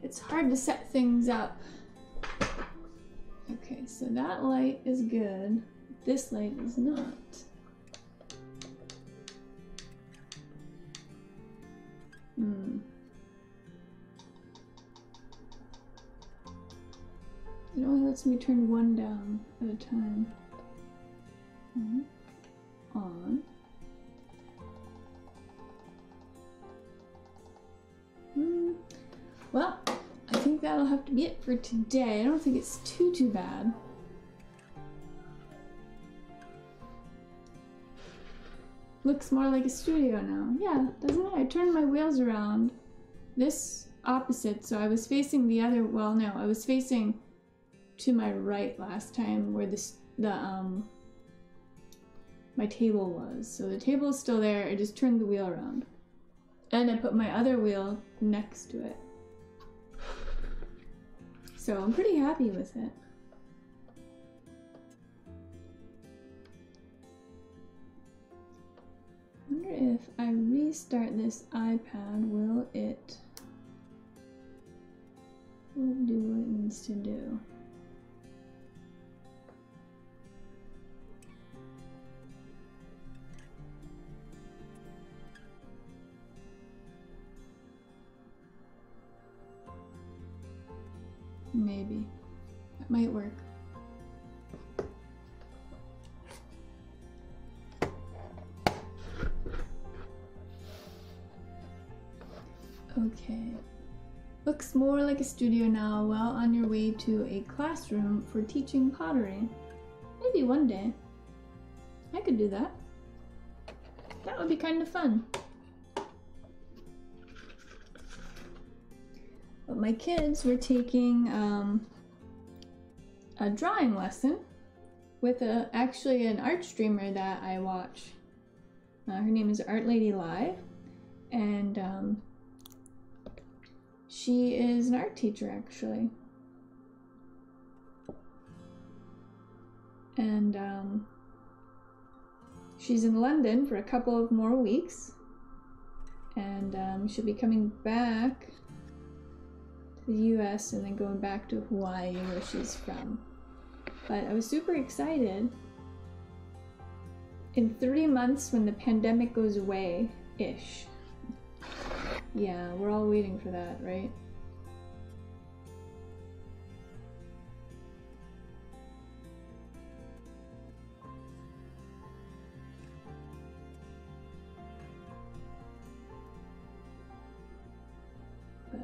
it's hard to set things up. Okay, so that light is good. This light is not. It only lets me turn one down at a time. On. Well, I think that'll have to be it for today. I don't think it's too bad. Looks more like a studio now. Yeah, doesn't it? I turned my wheels around this opposite, so I was facing the other, well, no, I was facing to my right last time where my table was. So the table is still there, I just turned the wheel around. And I put my other wheel next to it. So I'm pretty happy with it. I wonder if I restart this iPad, will it do what it needs to do? Maybe. That might work. Okay. Looks more like a studio now, well on your way to a classroom for teaching pottery. Maybe one day. I could do that. That would be kind of fun. But my kids were taking a drawing lesson with actually an art streamer that I watch. Her name is Art Lady Live, and she is an art teacher actually. And she's in London for a couple of more weeks, and she'll be coming back the US and then going back to Hawaii where she's from. But I was super excited. In 3 months when the pandemic goes away-ish. Yeah, we're all waiting for that, right?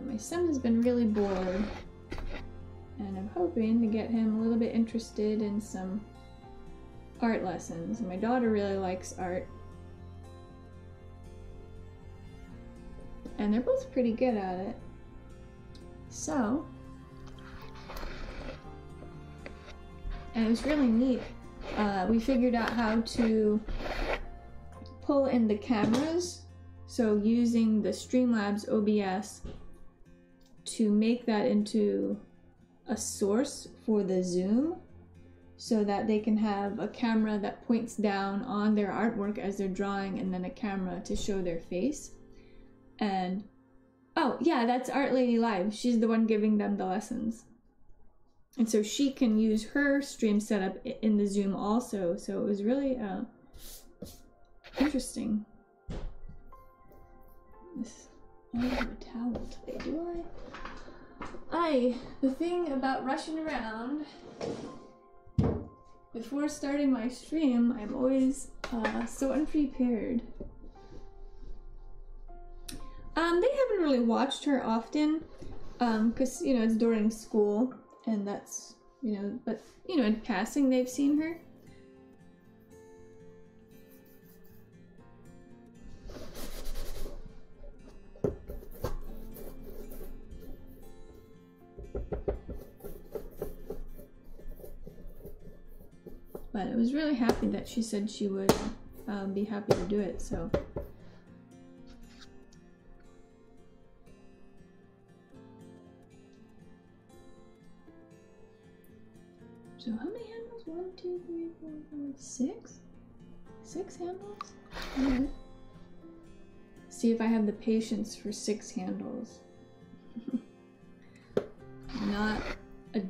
My son has been really bored, and I'm hoping to get him a little bit interested in some art lessons. My daughter really likes art, and they're both pretty good at it. So, and it was really neat. We figured out how to pull in the cameras, so using the Streamlabs OBS to make that into a source for the Zoom so that they can have a camera that points down on their artwork as they're drawing and then a camera to show their face. And oh yeah, that's Art Lady Live. She's the one giving them the lessons. And so she can use her stream setup in the Zoom also. So it was really interesting. I don't have a towel today, do I? The thing about rushing around before starting my stream, I'm always so unprepared. They haven't really watched her often, because, you know, it's during school, and that's, you know, but, you know, in passing they've seen her. But I was really happy that she said she would be happy to do it, so. So how many handles? 1, 2, 3, 4, 5, 6? 6 handles? Alright. See if I have the patience for 6 handles.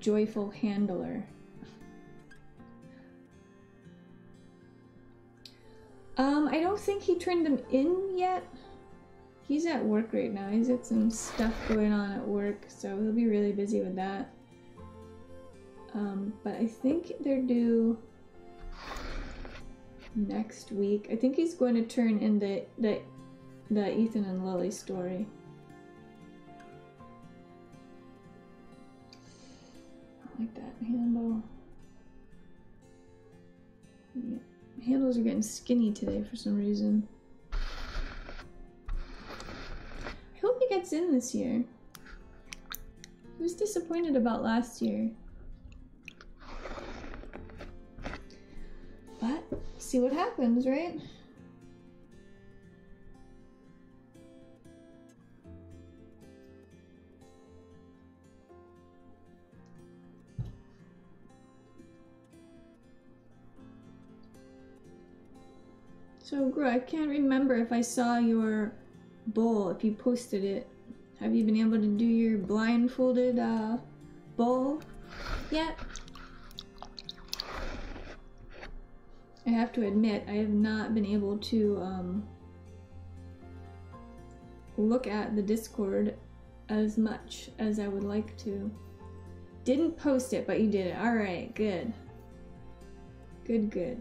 joyful handler. I don't think he turned them in yet. He's at work right now. He's got some stuff going on at work, so he'll be really busy with that. But I think they're due next week. I think he's going to turn in the Ethan and Lily story. I like that handle. Yeah. Handles are getting skinny today for some reason. I hope he gets in this year. I was disappointed about last year. But, see what happens, right? So, Gru, I can't remember if I saw your bowl, if you posted it. Have you been able to do your blindfolded bowl yet? I have to admit, I have not been able to look at the Discord as much as I would like to. Didn't post it, but you did it. Alright, good. Good, good.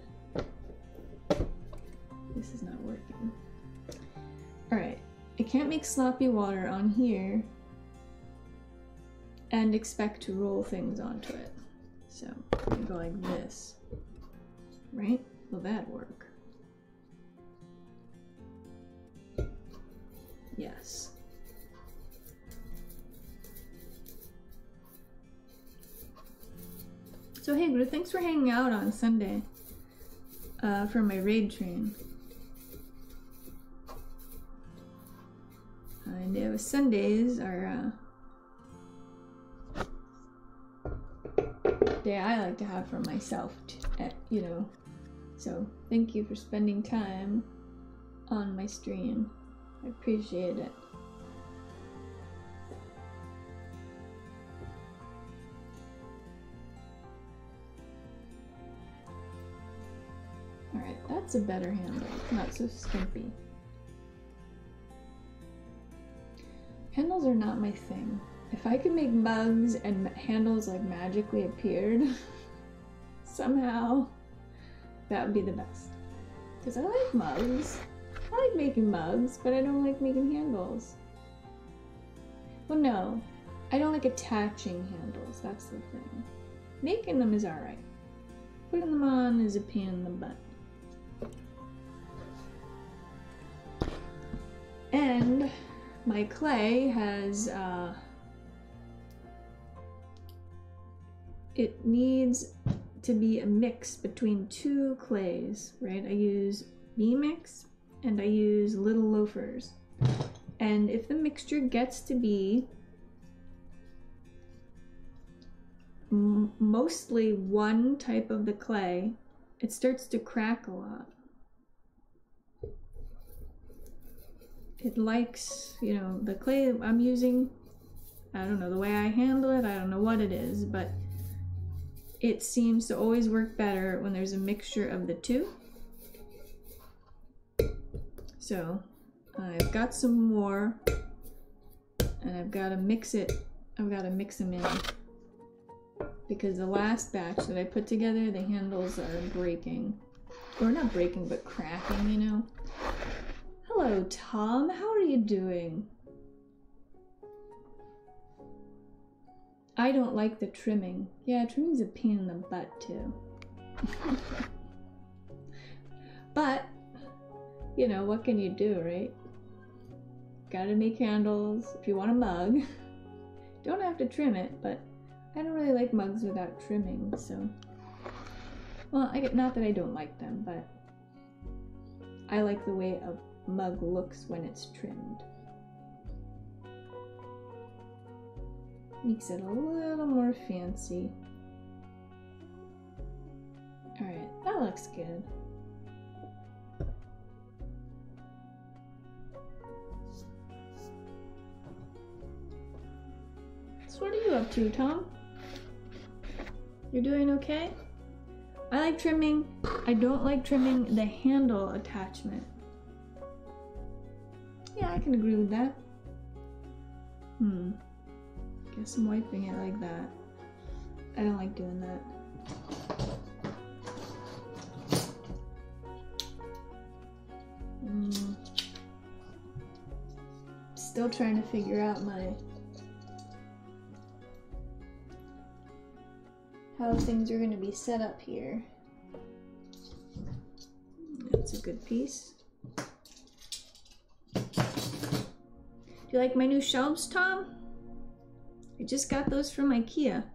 This is not working. Alright, I can't make sloppy water on here and expect to roll things onto it. So, I'm gonna go like this. Right? Will that work? Yes. So hey Gru, thanks for hanging out on Sunday for my raid train. I know Sundays are day I like to have for myself, you know. So thank you for spending time on my stream. I appreciate it. Alright, that's a better handle. Not so skimpy. Handles are not my thing. If I could make mugs and handles like magically appeared somehow, that would be the best. Because I like mugs. I like making mugs, but I don't like making handles. Well, no. I don't like attaching handles. That's the thing. Making them is alright. Putting them on is a pain in the butt. And my clay has, it needs to be a mix between two clays, right? I use B-Mix and I use Little Loafers. And if the mixture gets to be mostly one type of the clay, it starts to crack a lot. It likes, you know, the clay I'm using, I don't know, the way I handle it, I don't know what it is, but it seems to always work better when there's a mixture of the two. So I've got some more and I've got to mix it, I've got to mix them in. Because the last batch that I put together, the handles are breaking. Or not breaking, but cracking, you know. Hello, Tom. How are you doing? I don't like the trimming. Yeah, trimming's a pain in the butt, too. But, you know, what can you do, right? Gotta make handles. If you want a mug, don't have to trim it, but I don't really like mugs without trimming, so. Well, not that I don't like them, but I like the way a mug looks when it's trimmed. Makes it a little more fancy. Alright, that looks good. So what are you up to, Tom? You're doing okay? I like trimming. I don't like trimming the handle attachment. Yeah, I can agree with that. Guess I'm wiping it like that. I don't like doing that. Still trying to figure out how things are going to be set up here. That's a good piece. Do you like my new shelves, Tom? I just got those from IKEA.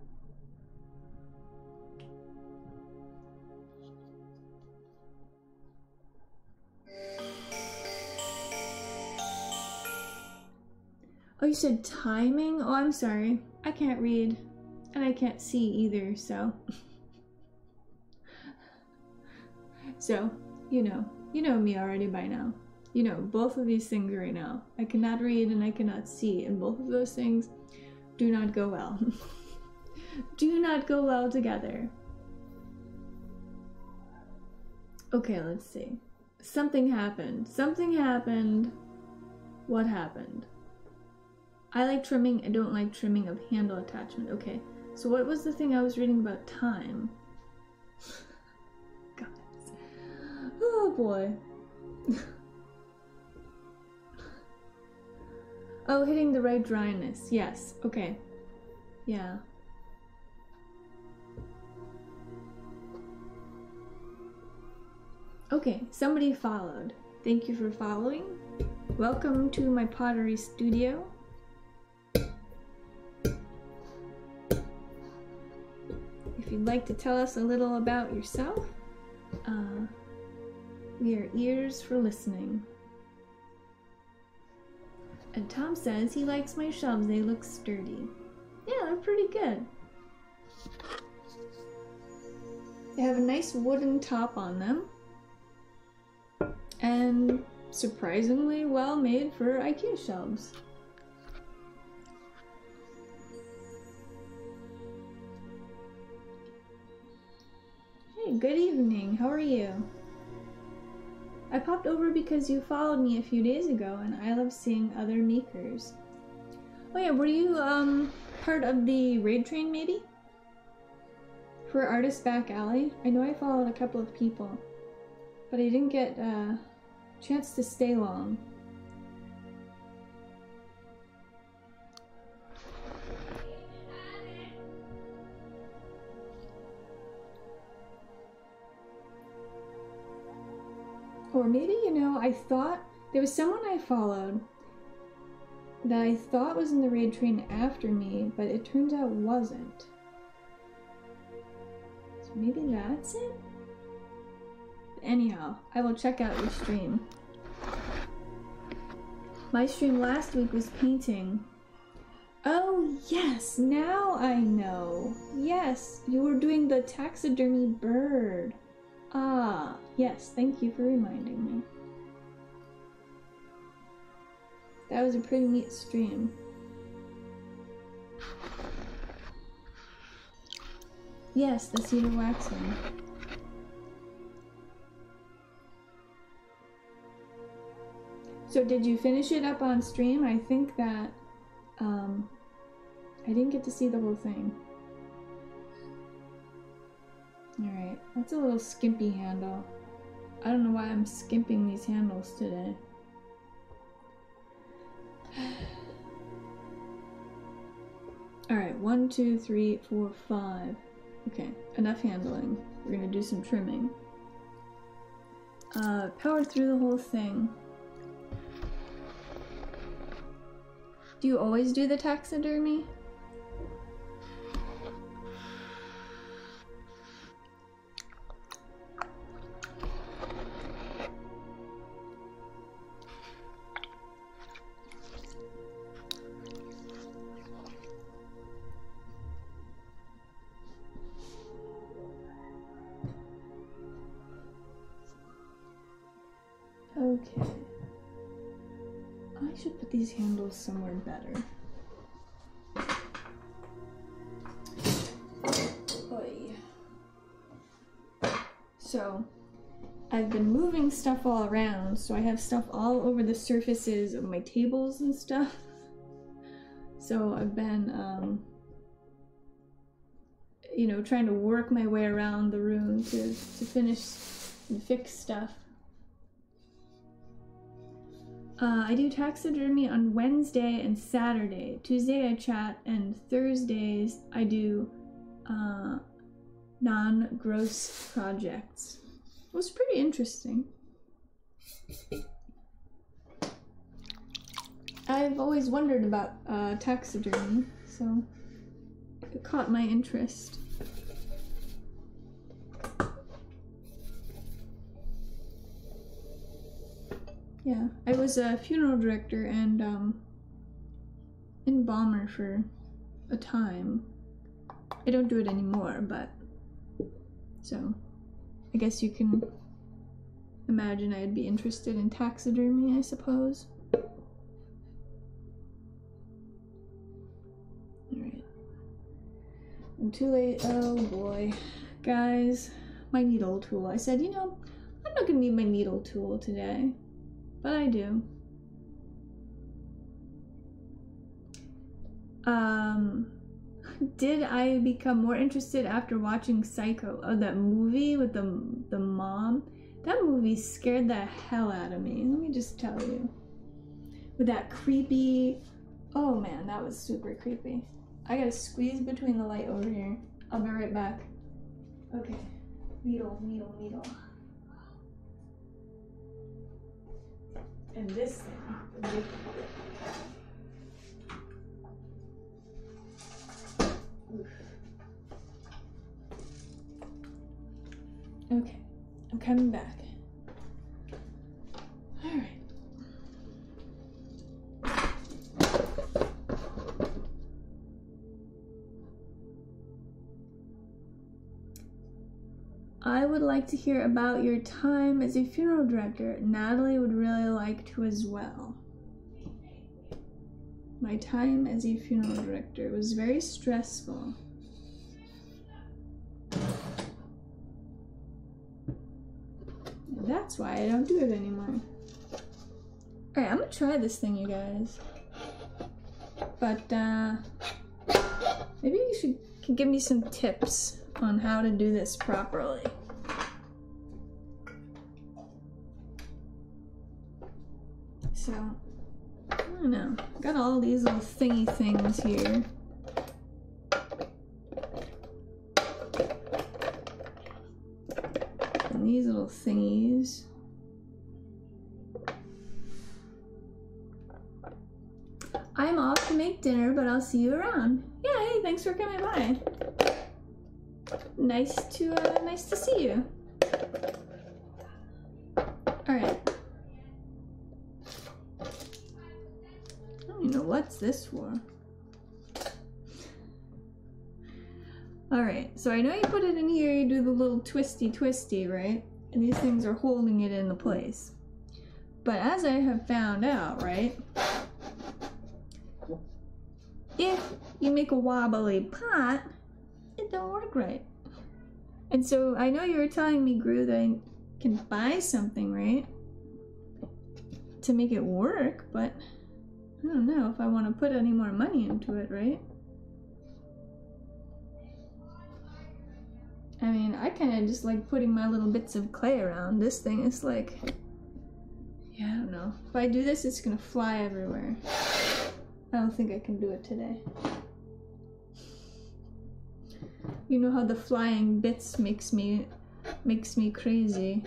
Oh, you said timing? Oh, I'm sorry. I can't read. And I can't see either, so. So, you know me already by now. You know both of these things right now. I cannot read and I cannot see, and both of those things do not go well. Do not go well together. Okay, let's see. Something happened. Something happened. What happened? I like trimming. I don't like trimming of handle attachment. Okay, so what was the thing I was reading about time? God. Oh boy. Oh, hitting the right dryness. Yes. Okay. Yeah. Okay, somebody followed. Thank you for following. Welcome to my pottery studio. If you'd like to tell us a little about yourself, we are ears for listening. And Tom says he likes my shelves, they look sturdy. Yeah, they're pretty good. They have a nice wooden top on them. And surprisingly well made for IKEA shelves. Hey, good evening. How are you? I popped over because you followed me a few days ago and I love seeing other makers. Oh yeah, were you part of the raid train maybe? For Artist Back Alley? I know I followed a couple of people, but I didn't get a chance to stay long. Or maybe, I thought there was someone I followed that I thought was in the raid train after me, but it turns out wasn't. So maybe that's it? Anyhow, I will check out your stream. My stream last week was painting. Oh yes, now I know. Yes, you were doing the taxidermy bird. Ah, yes, thank you for reminding me. That was a pretty neat stream. Yes, the cedar waxing. So did you finish it up on stream? I think that, I didn't get to see the whole thing. Alright, that's a little skimpy handle. I don't know why I'm skimping these handles today. Alright, 1, 2, 3, 4, 5. Okay, enough handling. We're gonna do some trimming. Power through the whole thing. Do you always do the taxidermy? Okay. I should put these handles somewhere better. Oy. So I've been moving stuff all around, so I have stuff all over the surfaces of my tables and stuff. So I've been, you know, trying to work my way around the room to finish and fix stuff. I do taxidermy on Wednesday and Saturday. Tuesday I chat, and Thursdays I do non-gross projects. It was pretty interesting. I've always wondered about taxidermy, so it caught my interest. Yeah, I was a funeral director and embalmer for a time. I don't do it anymore, but so I guess you can imagine I'd be interested in taxidermy, I suppose. Alright. I'm too late. Oh boy. Guys, my needle tool. I said, you know, I'm not gonna need my needle tool today. But I do. Did I become more interested after watching Psycho? Oh, that movie with the mom? That movie scared the hell out of me. Let me just tell you. With that creepy... Oh man, that was super creepy. I gotta squeeze between the light over here. I'll be right back. Okay. Needle, needle, needle. And this thing. Oof. Okay, I'm coming back. All right. I would like to hear about your time as a funeral director. Natalie would really like to as well. My time as a funeral director was very stressful. And that's why I don't do it anymore. Alright, I'm gonna try this thing, you guys. But, maybe you can give me some tips on how to do this properly. So, I don't know. Got all these little thingy things here. And these little thingies. I'm off to make dinner, but I'll see you around. Yeah, hey, thanks for coming by. Nice to see you. All right. I don't even know what's this for. All right, so I know you put it in here, you do the little twisty, right? And these things are holding it into place. But as I have found out, right? If you make a wobbly pot, it don't work right. And so I know you were telling me, Gru, that I can buy something, right? To make it work, but I don't know if I want to put any more money into it, right? I mean, I kind of just like putting my little bits of clay around. This thing is like, yeah, I don't know. If I do this, it's gonna fly everywhere. I don't think I can do it today. You know how the flying bits makes me crazy.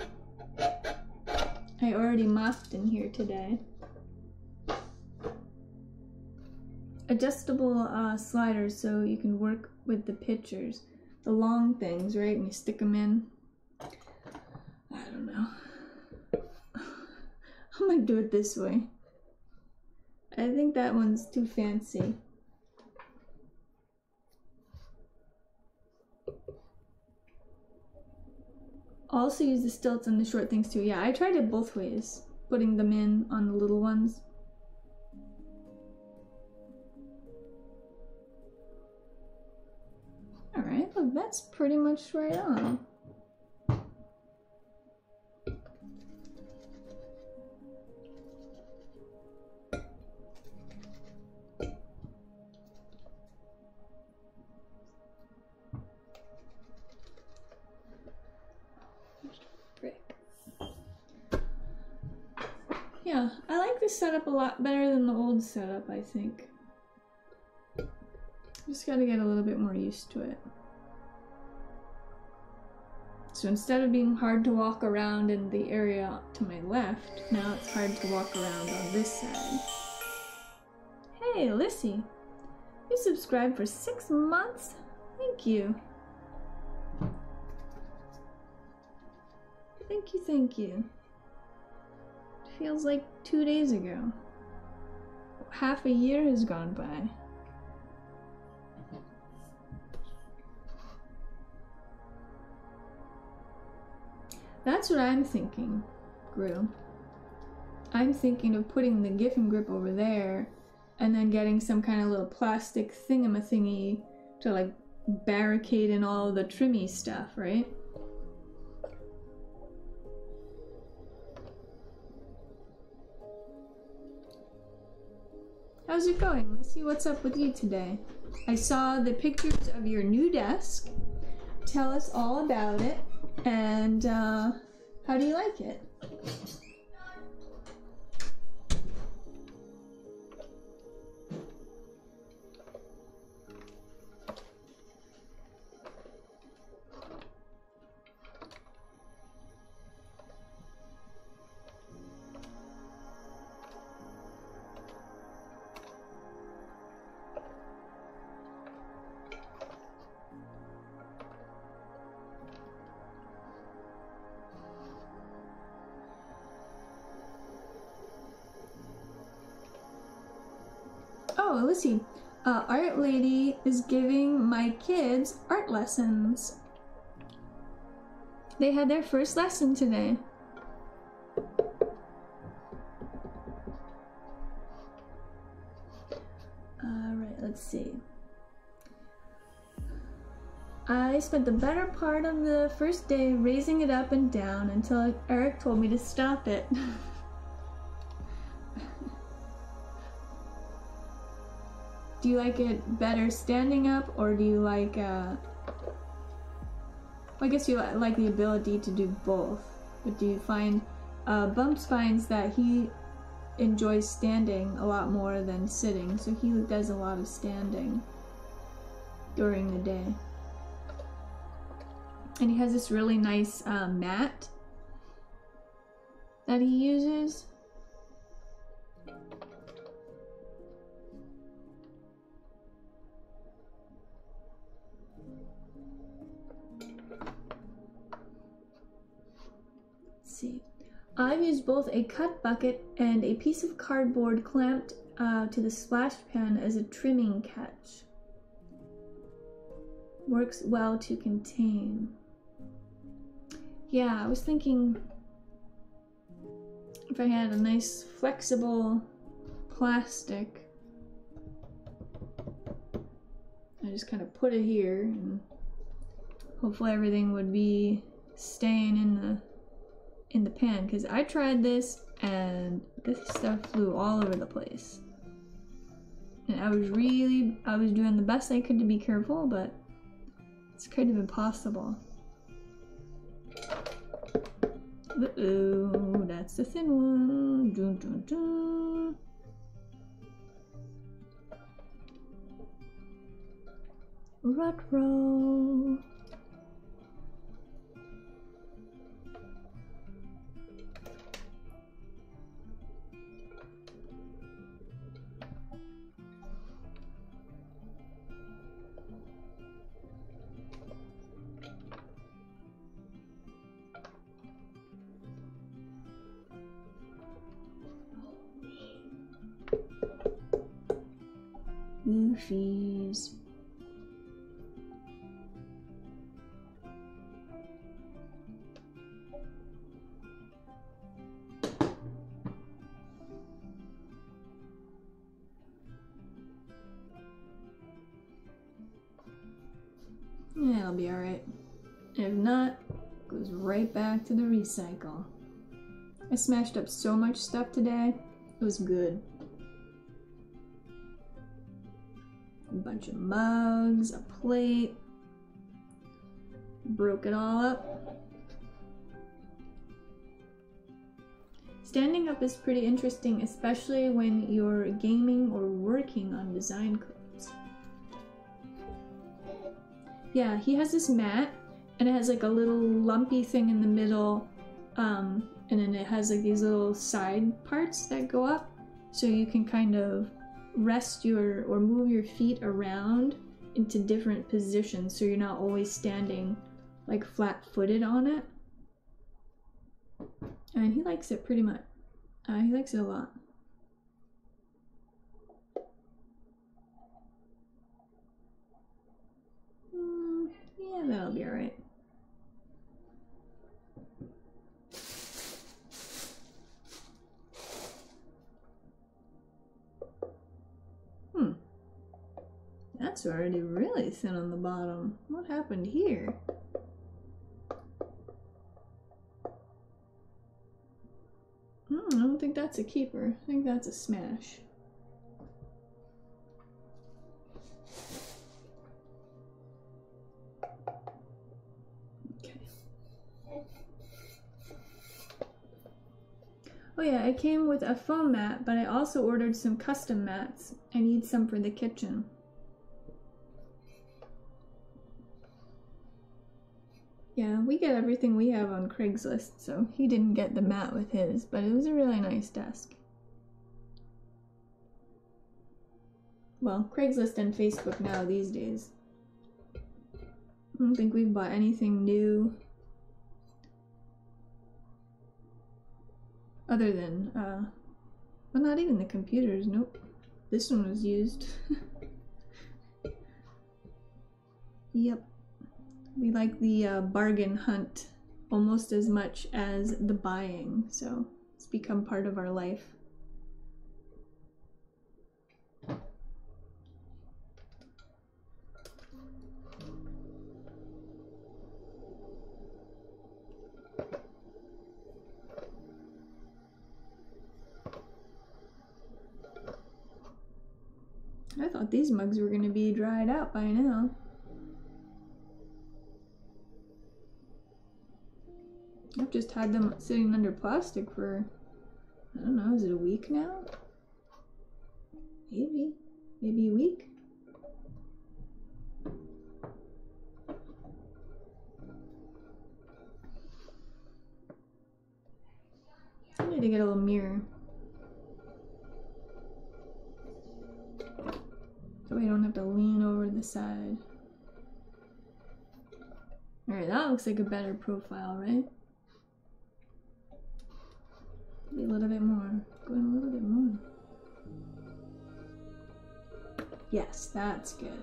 I already mopped in here today. Adjustable sliders so you can work with the pictures. The long things, right? And you stick them in. I don't know. I'm gonna do it this way. I think that one's too fancy. Also use the stilts on the short things too. Yeah, I tried it both ways. Putting them in on the little ones. Alright, well that's pretty much right on. this setup a lot better than the old setup, I think. Just gotta get a little bit more used to it. So instead of being hard to walk around in the area to my left, now it's hard to walk around on this side. Hey, Lissy! You subscribed for 6 months? Thank you. Thank you, thank you. It feels like 2 days ago. Half a year has gone by. That's what I'm thinking, Gru. I'm thinking of putting the Giffen grip over there and then getting some kind of little plastic thingamathingy to like barricade in all the trimmy stuff, right? How's it going? Let's see what's up with you today. I saw the pictures of your new desk. Tell us all about it. And how do you like it? Oh, Lissy, Art Lady is giving my kids art lessons. They had their first lesson today. Alright, let's see. I spent the better part of the first day raising it up and down until Eric told me to stop it. Do you like it better standing up, or do you like, I guess you like the ability to do both, but do you find Bumps finds that he enjoys standing a lot more than sitting, so he does a lot of standing during the day. And he has this really nice mat that he uses. See. I've used both a cut bucket and a piece of cardboard clamped to the splash pan as a trimming catch. Works well to contain. Yeah, I was thinking if I had a nice flexible plastic, I just kind of put it here and hopefully everything would be staying in the pan, because I tried this and this stuff flew all over the place. And I was doing the best I could to be careful, but it's kind of impossible. Uh-oh, that's the thin one. Dun, dun, dun. Retro. Goofies. Yeah, it'll be alright. If not, it goes right back to the recycle. I smashed up so much stuff today. It was good. A bunch of mugs, a plate. Broke it all up. Standing up is pretty interesting, especially when you're gaming or working on design codes. Yeah, he has this mat, and it has like a little lumpy thing in the middle, and then it has like these little side parts that go up, so you can kind of rest your or move your feet around into different positions, so you're not always standing like flat-footed on it. And he likes it pretty much. He likes it a lot. Yeah, that'll be alright. That's already really thin on the bottom. What happened here? I don't think that's a keeper. I think that's a smash. Okay. Oh yeah, it came with a foam mat, but I also ordered some custom mats. I need some for the kitchen. Yeah, we get everything we have on Craigslist, so he didn't get the mat with his, but it was a really nice desk. Well, Craigslist and Facebook now these days. I don't think we've bought anything new. Other than, well, not even the computers, nope. This one was used. Yep. We like the bargain hunt almost as much as the buying, so it's become part of our life. I thought these mugs were going to be dried out by now. I've just had them sitting under plastic for, I don't know, is it a week now? Maybe a week? I need to get a little mirror. So we don't have to lean over the side. Alright, that looks like a better profile, right? Maybe a little bit more. Go in a little bit more. Yes, that's good.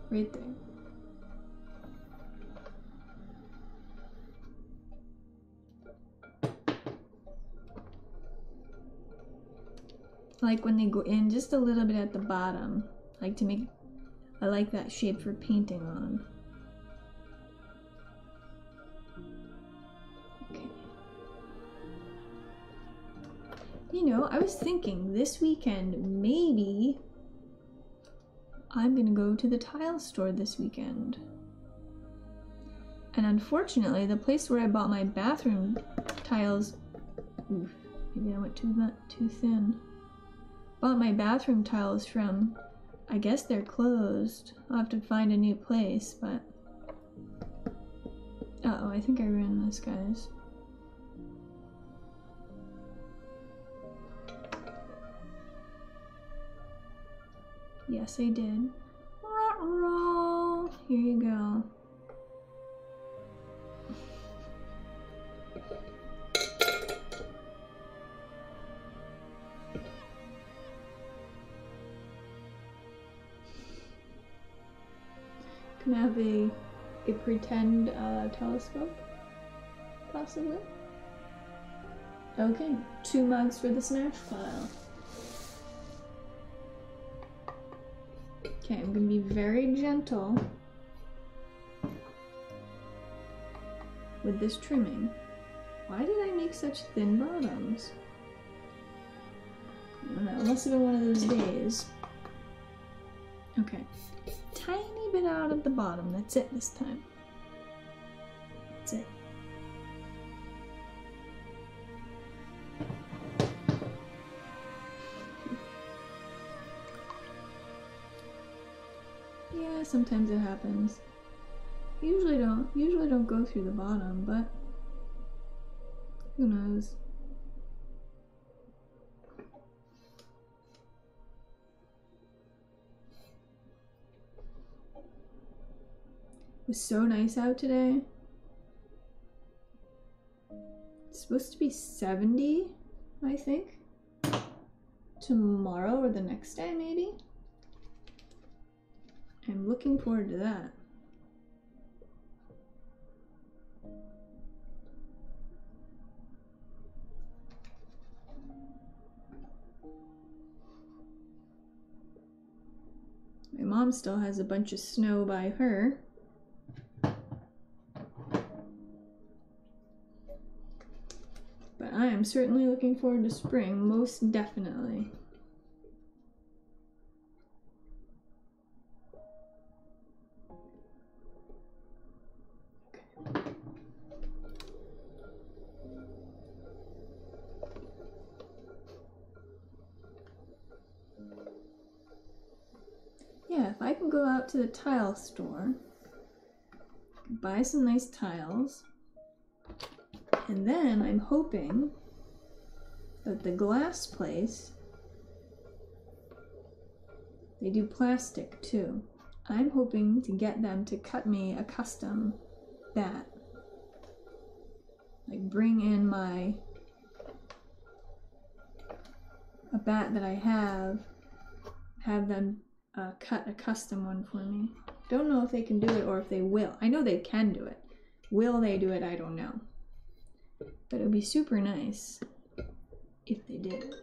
Right there. Like when they go in just a little bit at the bottom, like to make, I like that shape for painting on. Okay. You know, I was thinking this weekend, maybe I'm gonna go to the tile store this weekend. And unfortunately, the place where I bought my bathroom tiles, oof, maybe I went too thin. Bought my bathroom tiles from, I guess they're closed. I'll have to find a new place, but... Uh-oh, I think I ran this, guys. Yes, I did. Roll. Here you go. Can I have a pretend telescope? Possibly? Okay, 2 mugs for the smash pile. Okay, I'm gonna be very gentle with this trimming. Why did I make such thin bottoms? I don't know, it must have been one of those days. Okay. Tiny bit out at the bottom. That's it this time. That's it. Yeah, sometimes it happens. Usually don't go through the bottom, but who knows? It was so nice out today. It's supposed to be 70, I think. Tomorrow or the next day, maybe. I'm looking forward to that. My mom still has a bunch of snow by her. But I am certainly looking forward to spring, most definitely. Yeah, if I can go out to the tile store, buy some nice tiles, and then I'm hoping that the glass place, they do plastic too. I'm hoping to get them to cut me a custom bat. Like bring in a bat that I have them cut a custom one for me. Don't know if they can do it or if they will. I know they can do it. Will they do it? I don't know. But it would be super nice if they did.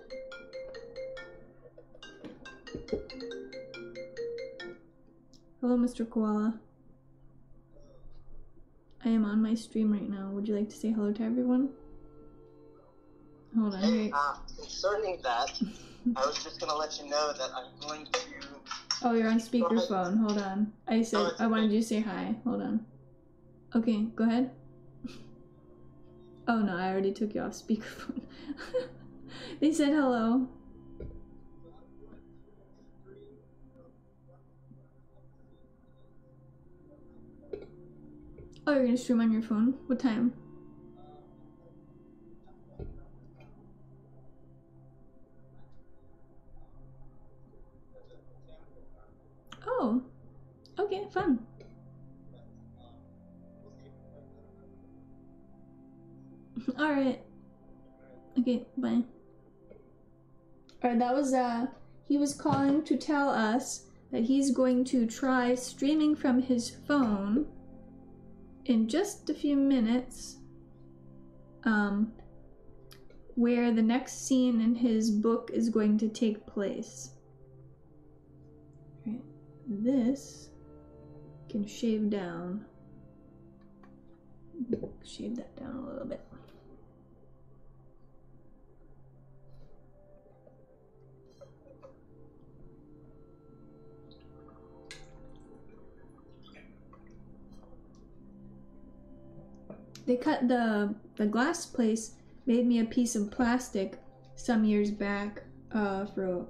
Hello, Mr. Koala. I am on my stream right now. Would you like to say hello to everyone? Hold on. Hey, concerning that, I was just gonna let you know that I'm going to... Oh, you're on speakerphone. Hold on. I said I wanted you to say hi. Hold on. Okay, go ahead. Oh no, I already took you off speakerphone. They said hello. Oh, you're gonna stream on your phone? What time? Oh, okay, fun. Alright. Okay, bye. Alright, that was, he was calling to tell us that he's going to try streaming from his phone in just a few minutes, where the next scene in his book is going to take place. Right. This can shave down. Shave that down a little bit. They cut the glass place, made me a piece of plastic some years back for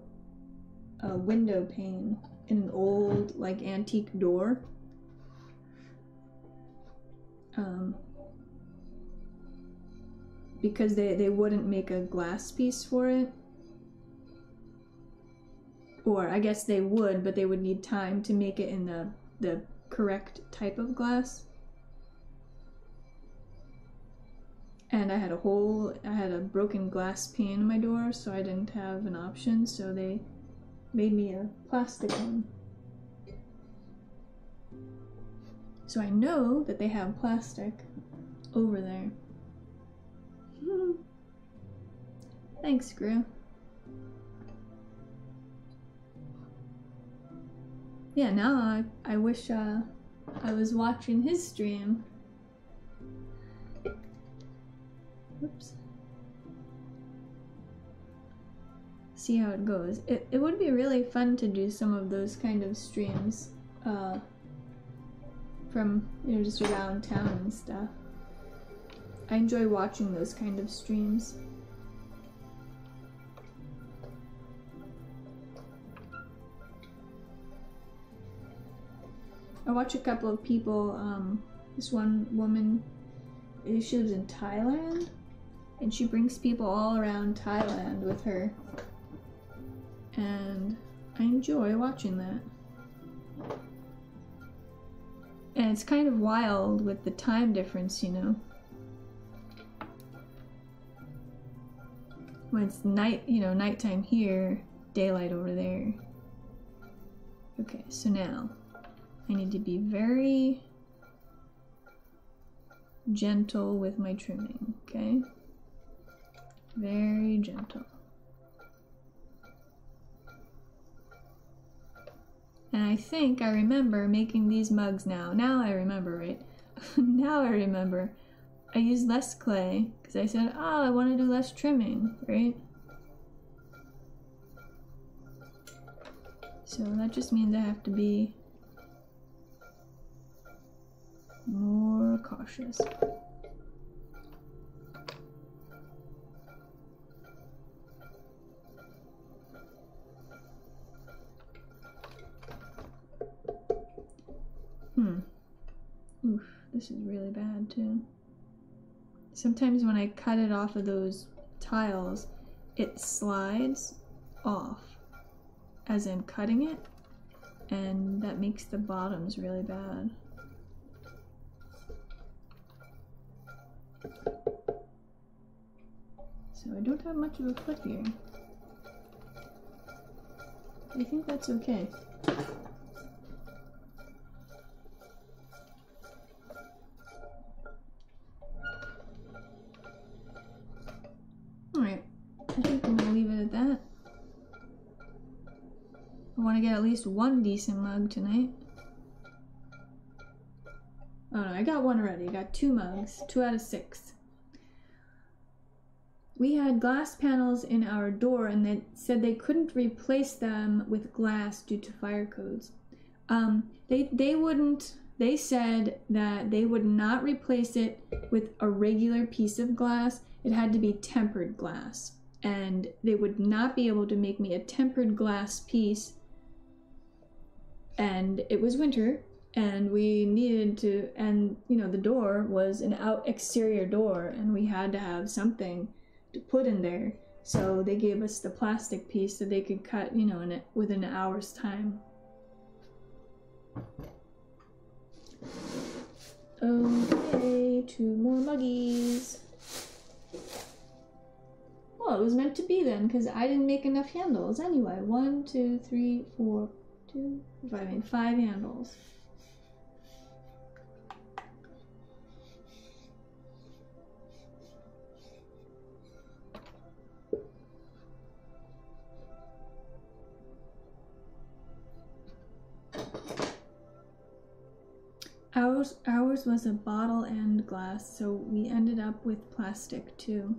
a window pane in an old like antique door. Because they wouldn't make a glass piece for it. Or I guess they would, but they would need time to make it in the correct type of glass. And I had a broken glass pane in my door, so I didn't have an option, so they made me a plastic one. So I know that they have plastic over there. Thanks, Gru. Yeah, now I wish I was watching his stream. Oops. See how it goes. It would be really fun to do some of those kind of streams from, you know, just around town and stuff. I enjoy watching those kind of streams. I watch a couple of people, this one woman, she lives in Thailand, and she brings people all around Thailand with her. And I enjoy watching that. And it's kind of wild with the time difference, you know. When it's night, you know, nighttime here, daylight over there. Okay, so now I need to be very gentle with my trimming, okay? Very gentle. And I think I remember making these mugs now. Now I remember, right? Now I remember. I used less clay because I said, oh, I want to do less trimming, right? So that just means I have to be more cautious. Oof, this is really bad too. Sometimes when I cut it off of those tiles, it slides off as I'm cutting it, and that makes the bottoms really bad. So I don't have much of a foot here. I think that's okay. Alright, I think I'm gonna leave it at that. I want to get at least one decent mug tonight. Oh no, I got one already. I got 2 mugs, 2 out of 6. We had glass panels in our door and they said they couldn't replace them with glass due to fire codes. They said that they would not replace it with a regular piece of glass. It had to be tempered glass, and they would not be able to make me a tempered glass piece. And it was winter, and we needed to, and you know, the door was an exterior door, and we had to have something to put in there. So they gave us the plastic piece that they could cut, you know, within an hour's time. Okay, 2 more muggies. Well, it was meant to be then, because I didn't make enough handles anyway. 1, 2, 3, 4, 2, 5. I made 5 handles. Ours was a bottle and glass, so we ended up with plastic too.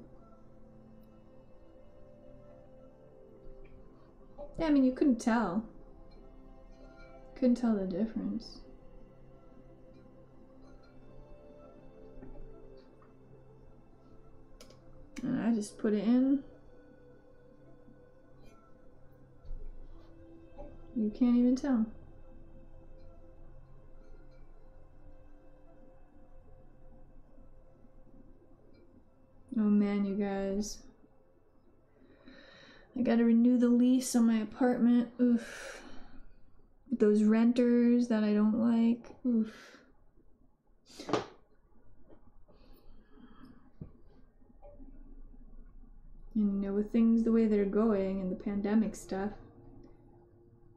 Yeah, I mean, you couldn't tell. Couldn't tell the difference. And I just put it in. You can't even tell. Oh man, you guys. I gotta renew the lease on my apartment. Oof. With those renters that I don't like. Oof. And you know, with things the way they're going and the pandemic stuff,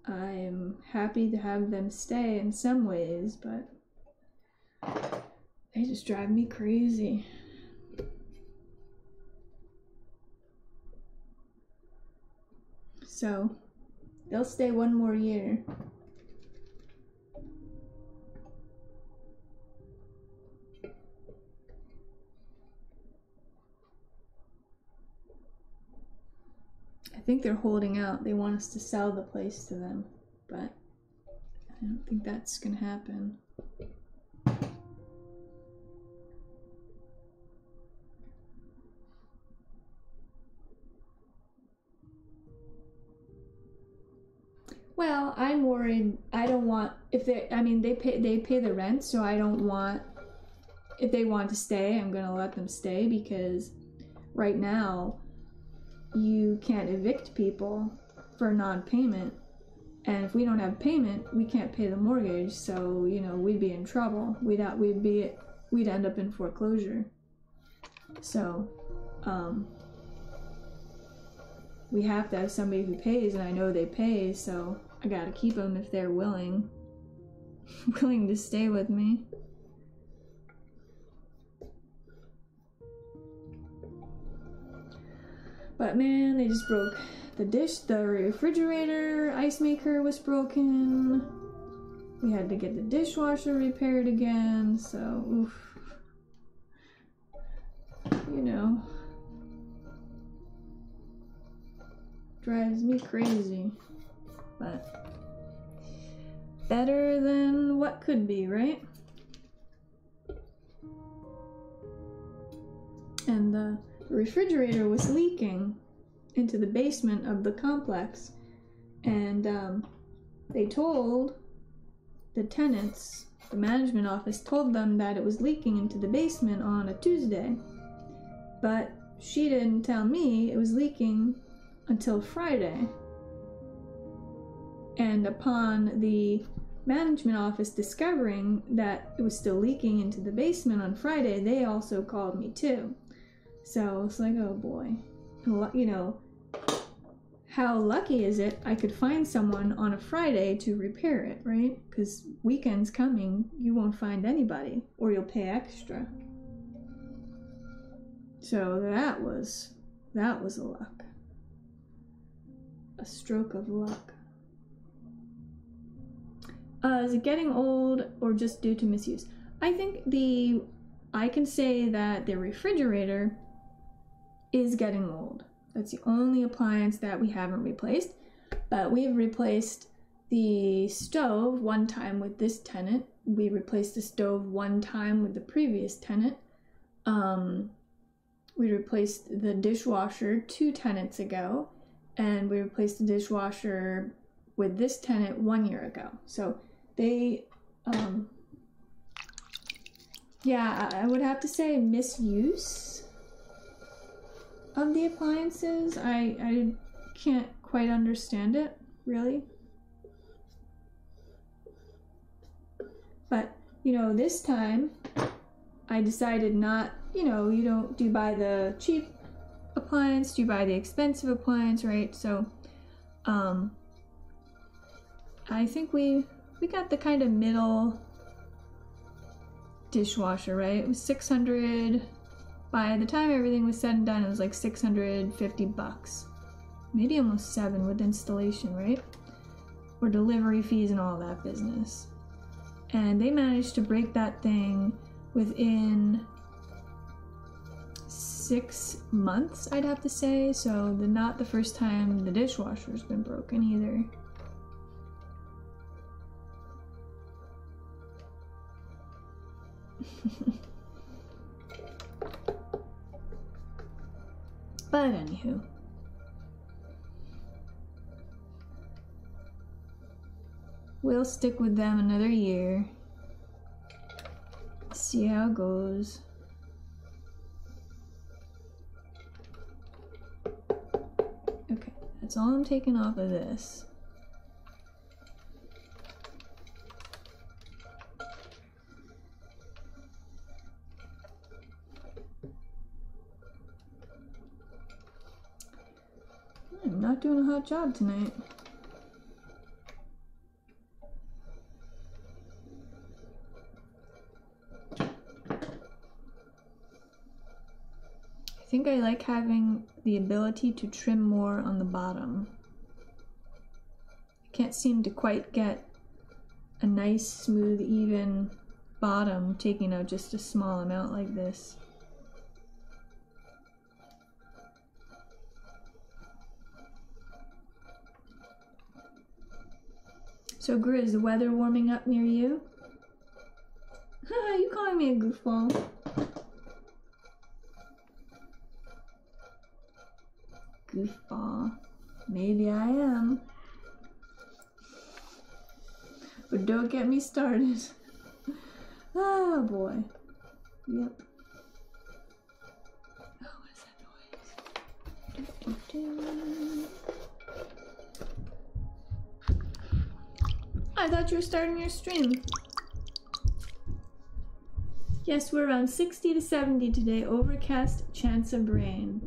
I'm happy to have them stay in some ways, but they just drive me crazy. So they'll stay 1 more year. I think they're holding out. They want us to sell the place to them, but I don't think that's gonna happen. Well, I'm worried. I don't want, if they, I mean, they pay the rent, so I don't want, if they want to stay, I'm gonna let them stay, because right now you can't evict people for non-payment, and if we don't have payment, we can't pay the mortgage, so, you know, we'd be in trouble. We'd end up in foreclosure. So, we have to have somebody who pays, and I know they pay, so I gotta keep them if they're willing to stay with me. But man, they just broke the refrigerator, ice maker was broken. We had to get the dishwasher repaired again, so oof. You know, drives me crazy, but better than what could be, right? And the refrigerator was leaking into the basement of the complex, and they told the tenants, the management office told them that it was leaking into the basement on a Tuesday, but she didn't tell me it was leaking until Friday. And upon the management office discovering that it was still leaking into the basement on Friday, they also called me too. So it's like, oh boy, you know, how lucky is it I could find someone on a Friday to repair it, right? Because weekend's coming, you won't find anybody, or you'll pay extra. So that was a luck. A stroke of luck. Is it getting old or just due to misuse? I think I can say that the refrigerator is getting old. That's the only appliance that we haven't replaced, but we've replaced the stove one time with this tenant. We replaced the stove one time with the previous tenant. We replaced the dishwasher 2 tenants ago, and we replaced the dishwasher with this tenant 1 year ago. So they, yeah, I would have to say misuse of the appliances. I can't quite understand it, really. But, you know, this time I decided not, you know, do you buy the cheap appliance, do you buy the expensive appliance, right? So, I think we got the kind of middle dishwasher, right? It was $600. By the time everything was said and done, it was like $650. Maybe almost $7 with installation, right? Or delivery fees and all that business. And they managed to break that thing within 6 months, I'd have to say. So not the first time the dishwasher's been broken either. But anywho, we'll stick with them another year, see how it goes. Okay, that's all I'm taking off of this. I'm not doing a hot job tonight. I think I like having the ability to trim more on the bottom. I can't seem to quite get a nice, smooth, even bottom taking out just a small amount like this. So Grizz, is the weather warming up near you? Haha, you calling me a goofball? Goofball. Maybe I am. But don't get me started. Oh boy. Yep. Oh, what is that noise? I thought you were starting your stream. Yes, we're around 60 to 70 today. Overcast, chance of rain.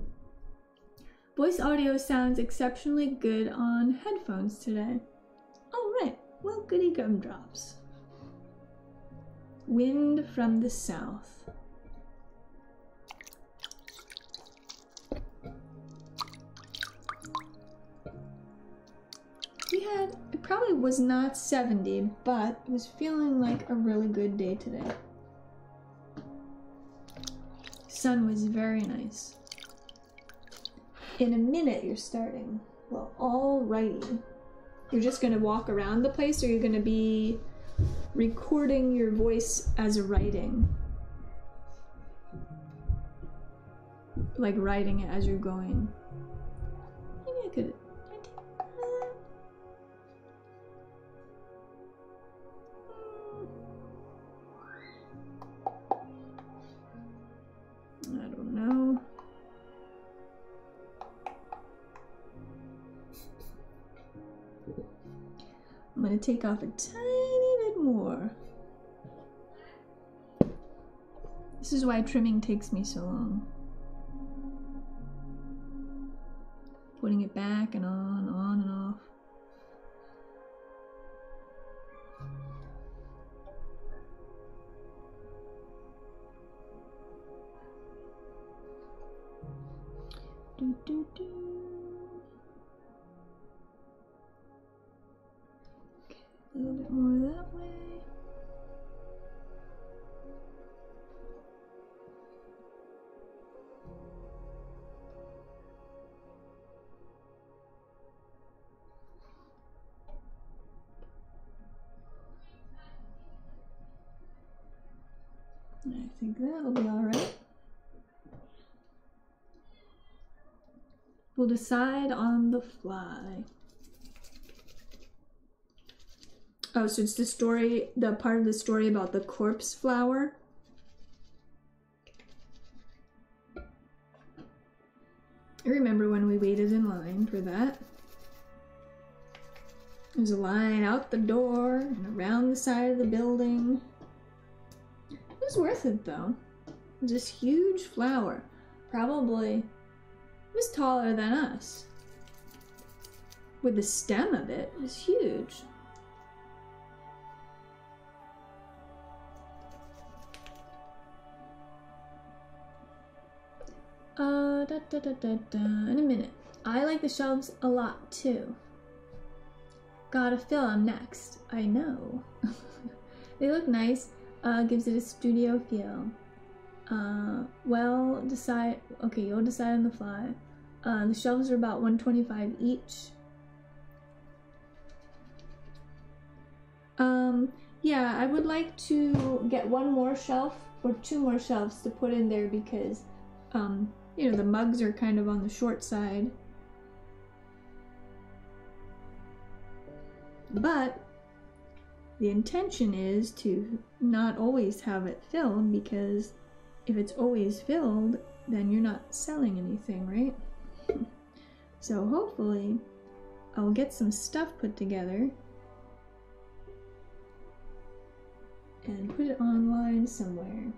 Voice audio sounds exceptionally good on headphones today. Oh, right. Well, goody gumdrops. Wind from the south. It probably was not 70, but it was feeling like a really good day today. Sun was very nice. In a minute you're starting. Well, alrighty. You're just gonna walk around the place, or you're gonna be recording your voice as writing? Like writing it as you're going. Maybe I could... I don't know. I'm gonna take off a tiny bit more. This is why trimming takes me so long. Putting it back and on and off. Do, do, do. Okay, a little bit more that way. I think that'll be all right. We'll decide on the fly. Oh, so it's the story, the part of the story about the corpse flower. I remember when we waited in line for that. There's a line out the door and around the side of the building. It was worth it though. It was this huge flower. Probably, it was taller than us. With the stem of it, it was huge. In a minute. I like the shelves a lot too. Gotta fill them next. I know. They look nice. Gives it a studio feel. Well, decide. Okay, you'll decide on the fly. The shelves are about $125 each. Yeah, I would like to get one more shelf or two more shelves to put in there because, you know, the mugs are kind of on the short side. But the intention is to not always have it filled, because if it's always filled, then you're not selling anything, right? So hopefully I'll get some stuff put together and put it online somewhere.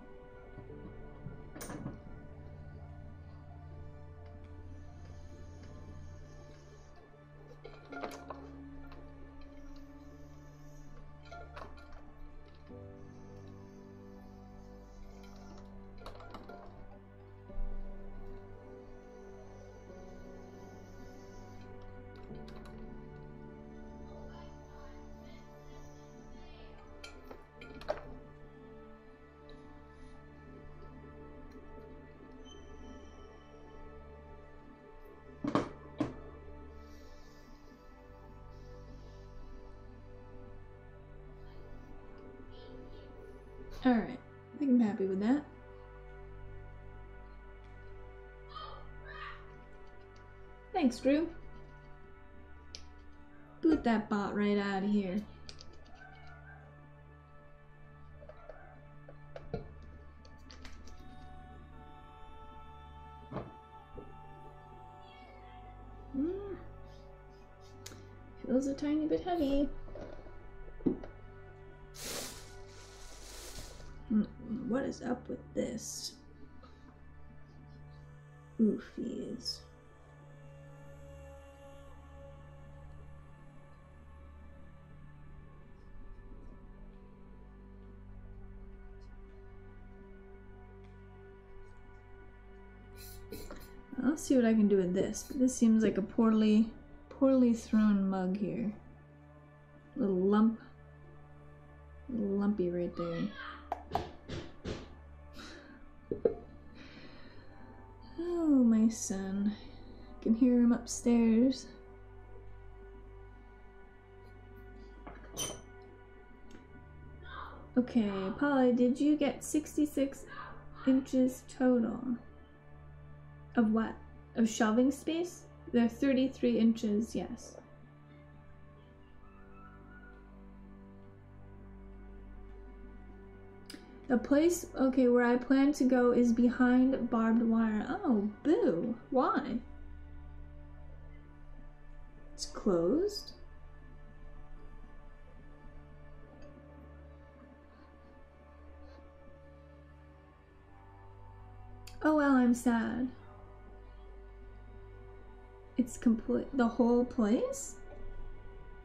Alright, I think I'm happy with that. Thanks, Drew. Boot that bot right out of here. feels a tiny bit heavy. What is up with this? Oofies. I'll see what I can do with this, but this seems like a poorly thrown mug here. Little lump. Little lumpy right there. Oh, my son. I can hear him upstairs. Okay, Polly, did you get 66 inches total? Of what? Of shelving space? They're 33 inches, yes. The place, okay, where I plan to go is behind barbed wire. Oh, boo. Why? It's closed? Oh, well, I'm sad. It's complete, the whole place?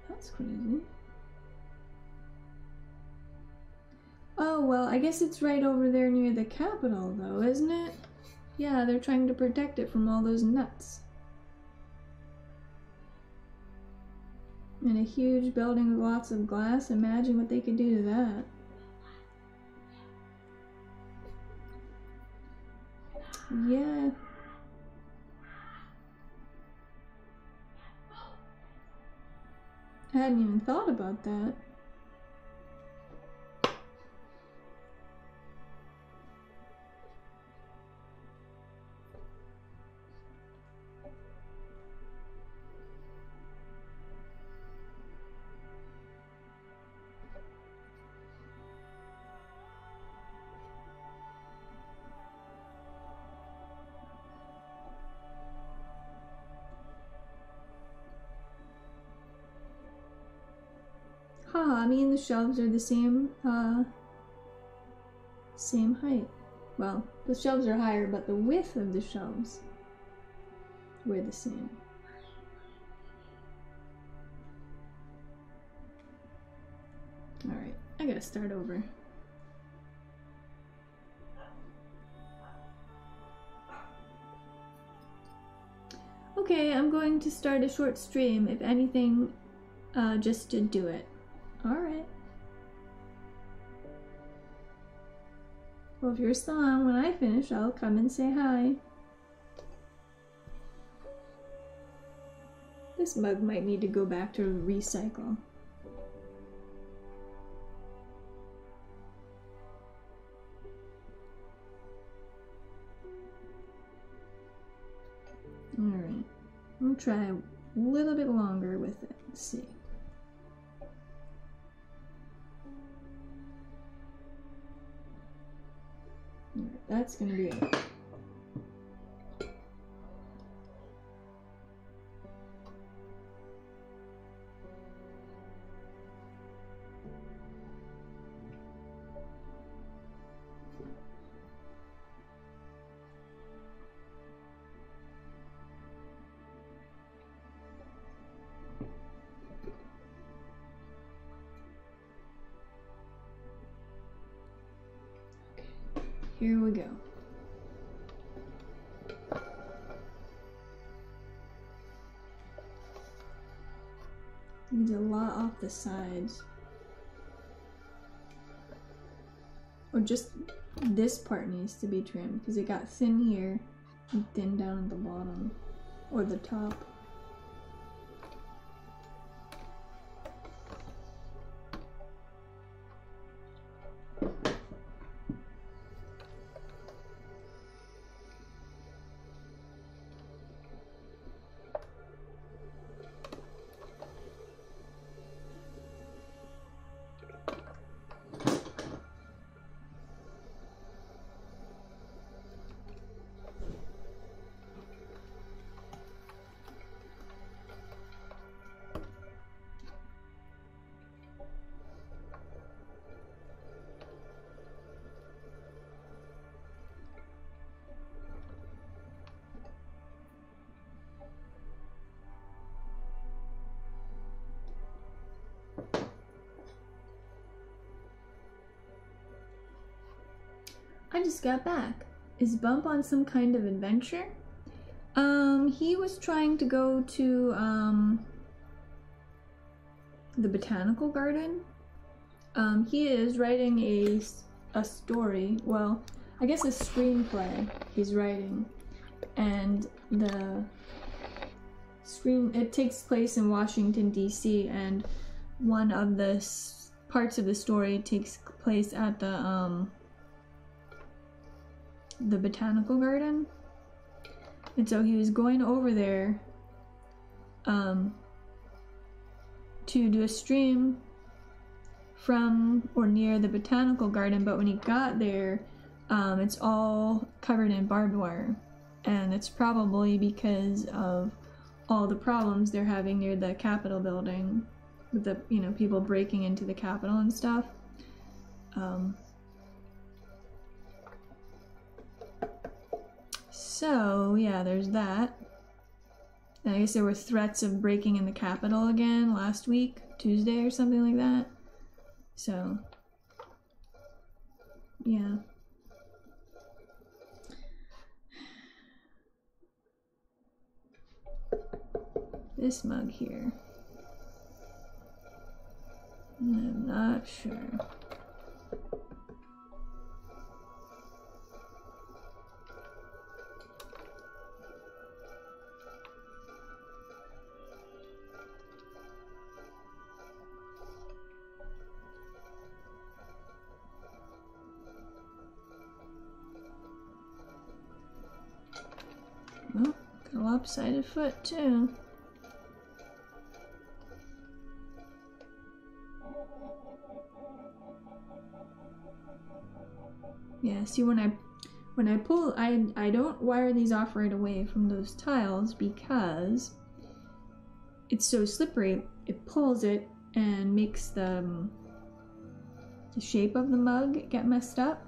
That's crazy. Oh, well, I guess it's right over there near the Capitol, though, isn't it? Yeah, they're trying to protect it from all those nuts. And a huge building with lots of glass. Imagine what they could do to that. Yeah. I hadn't even thought about that. Haha, me and the shelves are the same height. Well, the shelves are higher, but the width of the shelves were the same. Alright, I gotta start over. Okay, I'm going to start a short stream, if anything, just to do it. Alright. Well, if you're still on when I finish, I'll come and say hi. This mug might need to go back to recycle. Alright. I'll try a little bit longer with it. Let's see. That's gonna be it. Here we go. Needs a lot off the sides. Or just this part needs to be trimmed because it got thin here and thin down at the bottom or the top. I just got back. Is Bump on some kind of adventure? He was trying to go to, the botanical garden. He is writing a story, well, I guess a screenplay he's writing. And it takes place in Washington, D.C., and one of the parts of the story takes place at the botanical garden. And so he was going over there to do a stream from or near the botanical garden, but when he got there, it's all covered in barbed wire. And it's probably because of all the problems they're having near the Capitol building with the, you know, people breaking into the Capitol and stuff. So, yeah, there's that. And I guess there were threats of breaking in the Capitol again last week, Tuesday or something like that. So, yeah. This mug here. I'm not sure. Oh, got a lopsided foot too. Yeah, see, when I pull, I don't wire these off right away from those tiles because it's so slippery. It pulls it and makes the shape of the mug get messed up.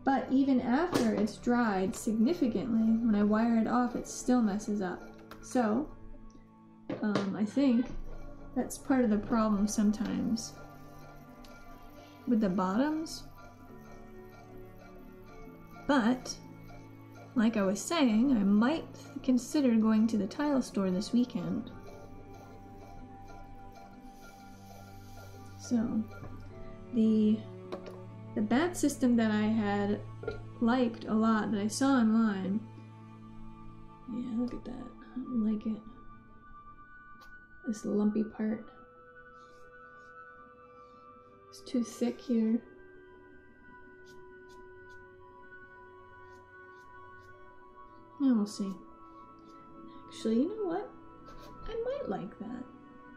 But even after it's dried significantly, when I wire it off, it still messes up. So, I think that's part of the problem sometimes with the bottoms. But, like I was saying, I might consider going to the tile store this weekend. So, the bat system that I had liked a lot, that I saw online. Yeah, look at that. I don't like it. This lumpy part. It's too thick here. Yeah, we'll see. Actually, you know what? I might like that.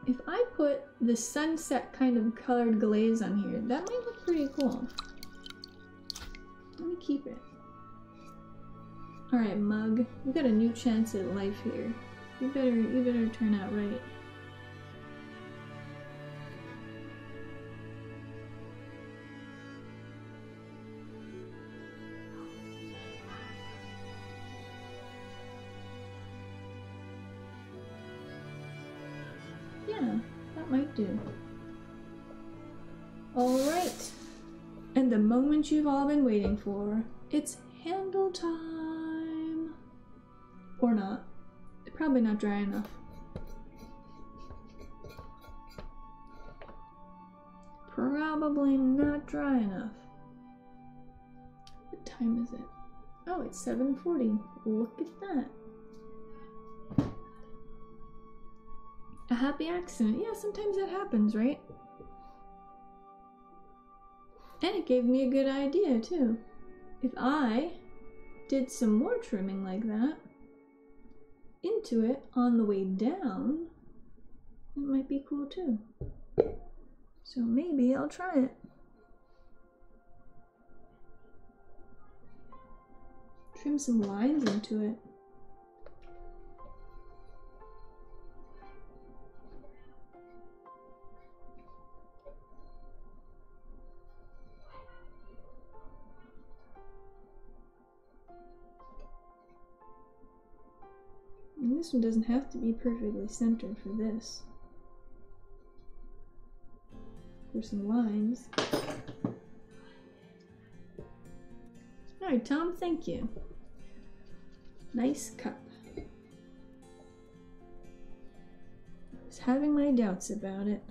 If I put the sunset kind of colored glaze on here, that might look pretty cool. Let me keep it. Alright, mug. We got a new chance at life here. You better turn out right. Yeah, that might do. Alright. And the moment you've all been waiting for. It's handle time. Or not. They're probably not dry enough. Probably not dry enough. What time is it? Oh, it's 7:40. Look at that. A happy accident. Yeah, sometimes that happens, right? And it gave me a good idea, too. If I did some more trimming like that into it on the way down, it might be cool, too. So maybe I'll try it. Trim some lines into it. And this one doesn't have to be perfectly centered for this. For some lines. Alright, Tom, thank you. Nice cup. I was having my doubts about it,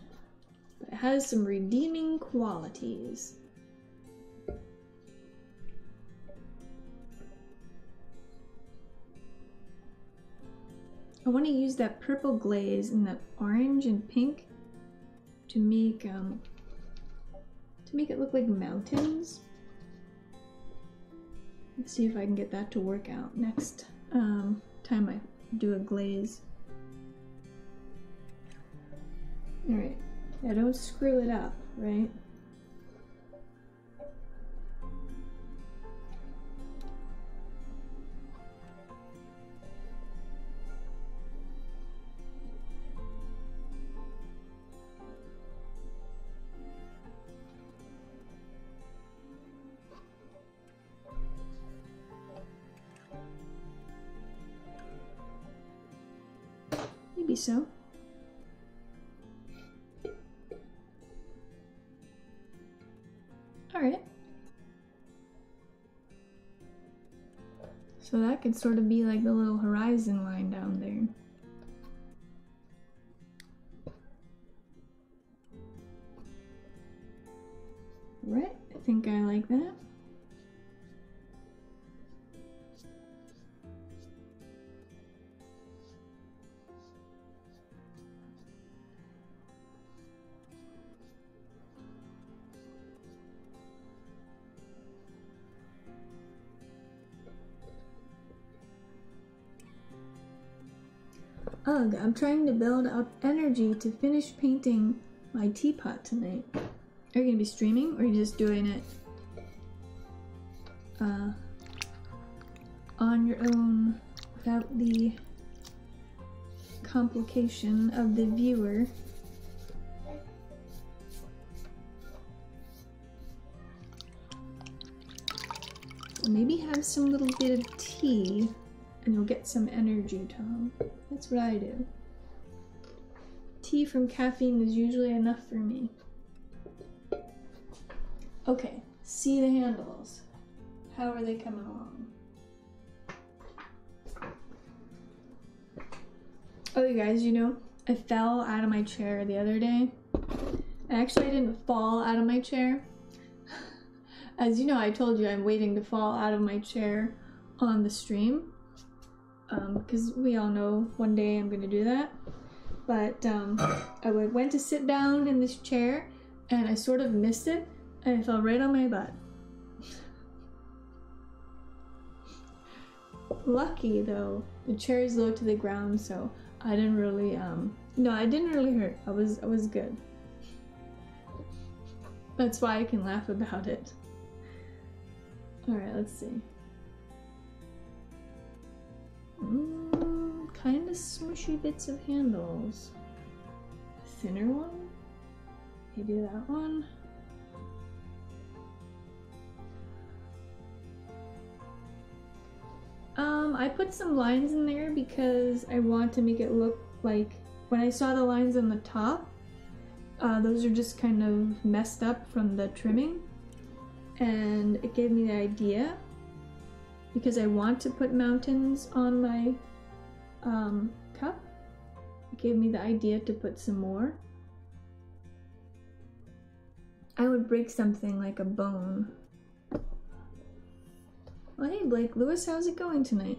but it has some redeeming qualities. I want to use that purple glaze and that orange and pink to make it look like mountains. Let's see if I can get that to work out next time I do a glaze. Alright, yeah, don't screw it up, right? Maybe so. Alright. So that could sort of be like the little horizon line down there. Right, I think I like that. Ugh, I'm trying to build up energy to finish painting my teapot tonight. Are you gonna be streaming, or are you just doing it on your own without the complication of the viewer? So maybe have some little bit of tea and you'll get some energy, Tom. That's what I do. Tea from caffeine is usually enough for me. Okay, see the handles. How are they coming along? Oh, you guys, you know, I fell out of my chair the other day. Actually, I didn't fall out of my chair. As you know, I told you I'm waiting to fall out of my chair on the stream. Because we all know one day I'm going to do that. But I went to sit down in this chair and I sort of missed it and I fell right on my butt. Lucky though, the chair is low to the ground, so I didn't really no, I didn't really hurt. I was good. That's why I can laugh about it. Alright, let's see. Kind of smushy bits of handles. A thinner one? Maybe that one? I put some lines in there because I want to make it look like, when I saw the lines on the top, those are just kind of messed up from the trimming, and it gave me the idea, because I want to put mountains on my cup. It gave me the idea to put some more. I would break something like a bone. Well, hey Blake Lewis, how's it going tonight?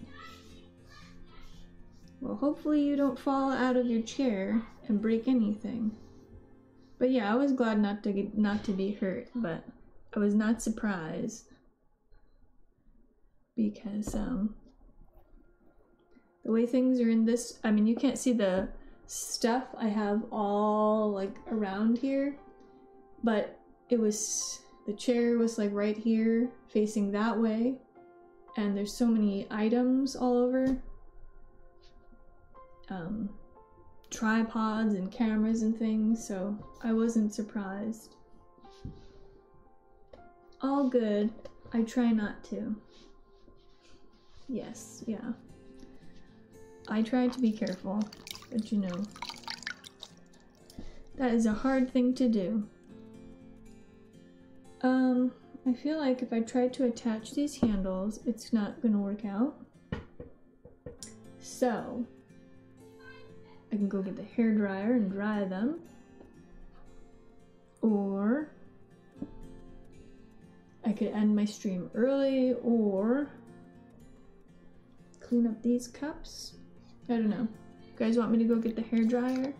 Well, hopefully you don't fall out of your chair and break anything. But yeah, I was glad not to be hurt, but I was not surprised. Because the way things are in this, I mean, you can't see the stuff I have all like around here, but the chair was like right here facing that way, and there's so many items all over, tripods and cameras and things, so I wasn't surprised. All good. I try not to. Yes, yeah. I try to be careful, but you know, that is a hard thing to do. I feel like if I try to attach these handles, it's not gonna work out. So, I can go get the hairdryer and dry them. Or, I could end my stream early, or clean up these cups. I don't know. You guys want me to go get the hairdryer?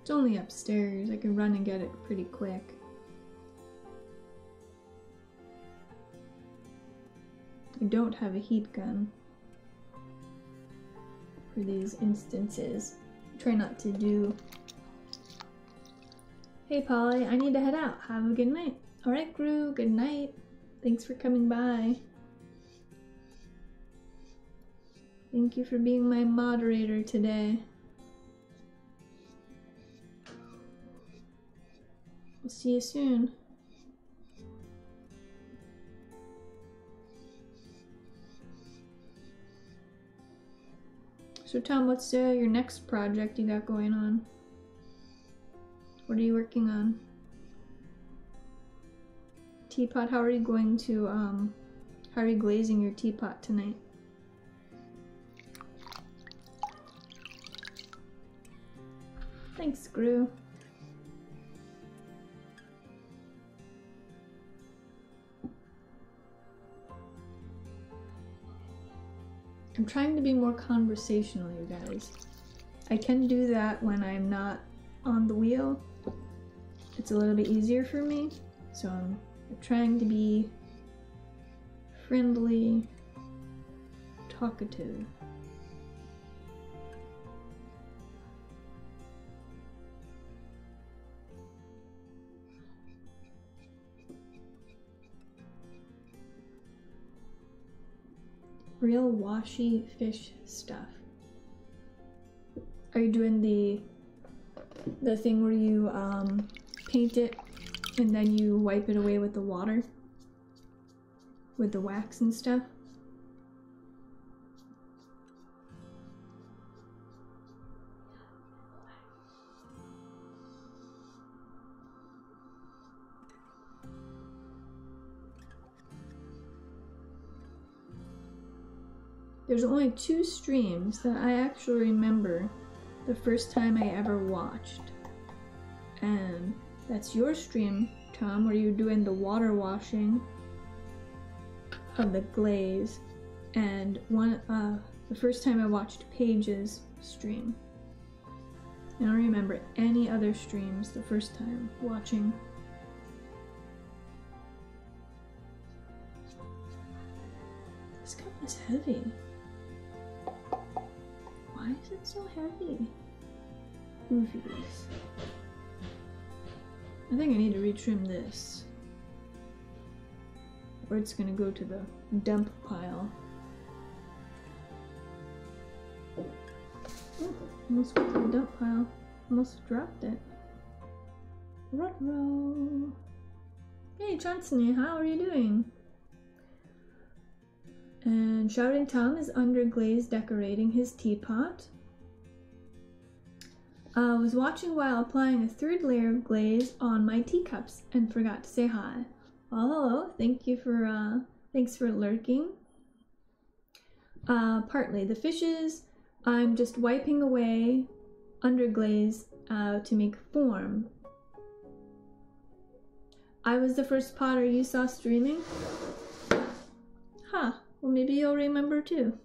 It's only upstairs. I can run and get it pretty quick. I don't have a heat gun for these instances. Try not to do. Hey Polly, I need to head out. Have a good night. Alright Gru, good night. Thanks for coming by. Thank you for being my moderator today. I'll see you soon. So Tom, what's your next project you got going on? What are you working on? Teapot, how are you going to, how are you glazing your teapot tonight? Thanks, Gru. I'm trying to be more conversational, you guys. I can do that when I'm not on the wheel. It's a little bit easier for me, so I'm trying to be friendly, talkative. Real washy fish stuff. Are you doing the thing where you paint it and then you wipe it away with the water? With the wax and stuff? There's only 2 streams that I actually remember the first time I ever watched. And that's your stream, Tom, where you're doing the water washing of the glaze. And the first time I watched Paige's stream. I don't remember any other streams the first time watching. This cup is heavy. Why is it so heavy? Movies. I think I need to retrim this, or it's gonna go to the dump pile. Oh, almost went to the dump pile. Almost dropped it. Ruh-roh. Hey Chancey, how are you doing? And Shouting Tom is under glaze decorating his teapot. I was watching while applying a 3rd layer of glaze on my teacups and forgot to say hi. Well, hello. Thank you for thanks for lurking. Partly the fishes, I'm just wiping away underglaze to make form. I was the first potter you saw streaming? Huh. Well, maybe you'll remember too.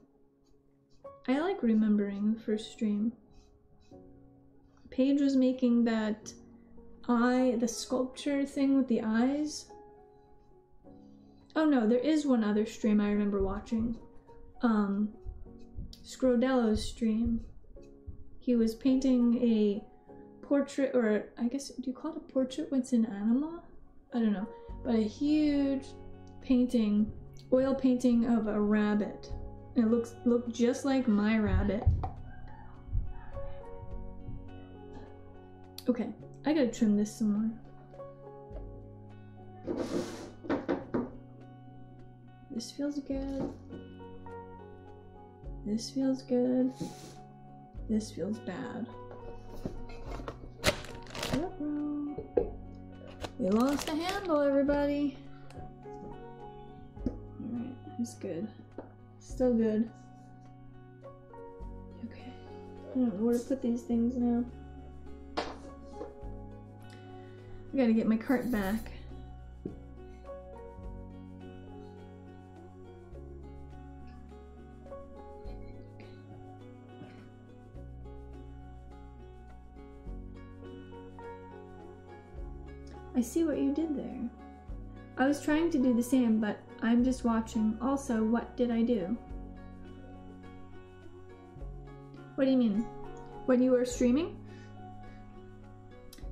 I like remembering the first stream. Paige was making that the sculpture thing with the eyes. Oh no, there is one other stream I remember watching. Scrodello's stream. He was painting a portrait, or I guess, do you call it a portrait when it's an animal? I don't know. But a huge painting, oil painting of a rabbit. And it looked just like my rabbit. Okay, I gotta trim this some more. This feels good. This feels good. This feels bad. Uh-oh. We lost a handle, everybody. Alright, that's good. Still good. Okay. I don't know where to put these things now. I gotta get my cart back. I see what you did there. I was trying to do the same, but I'm just watching. Also, what did I do? What do you mean? When you were streaming?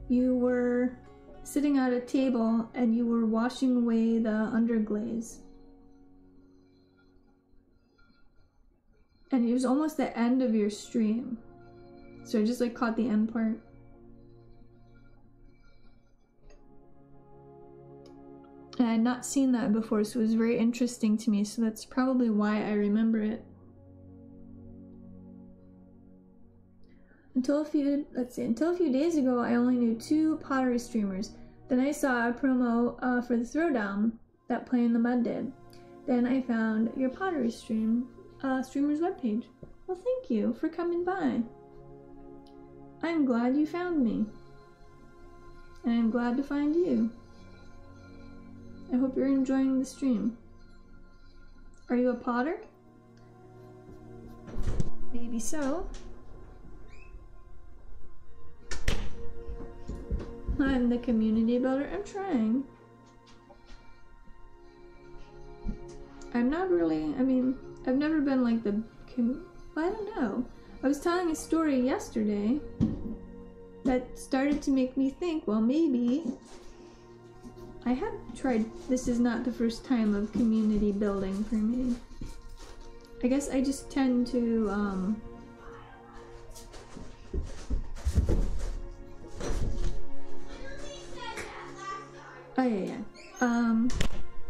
You were sitting at a table and you were washing away the underglaze. And it was almost the end of your stream. So I just like caught the end part. And I had not seen that before, so it was very interesting to me, so that's probably why I remember it. Until a few days ago, I only knew 2 pottery streamers. Then I saw a promo for the Throwdown that Play in the Mud did. Then I found your pottery streamer's webpage. Well, thank you for coming by. I'm glad you found me. And I'm glad to find you. I hope you're enjoying the stream. Are you a potter? Maybe so. I'm the community builder. I'm trying. I'm not really, I mean, I've never been like the, I don't know. I was telling a story yesterday that started to make me think, well, maybe I have tried, this is not the first time of community building for me. I guess I just tend to,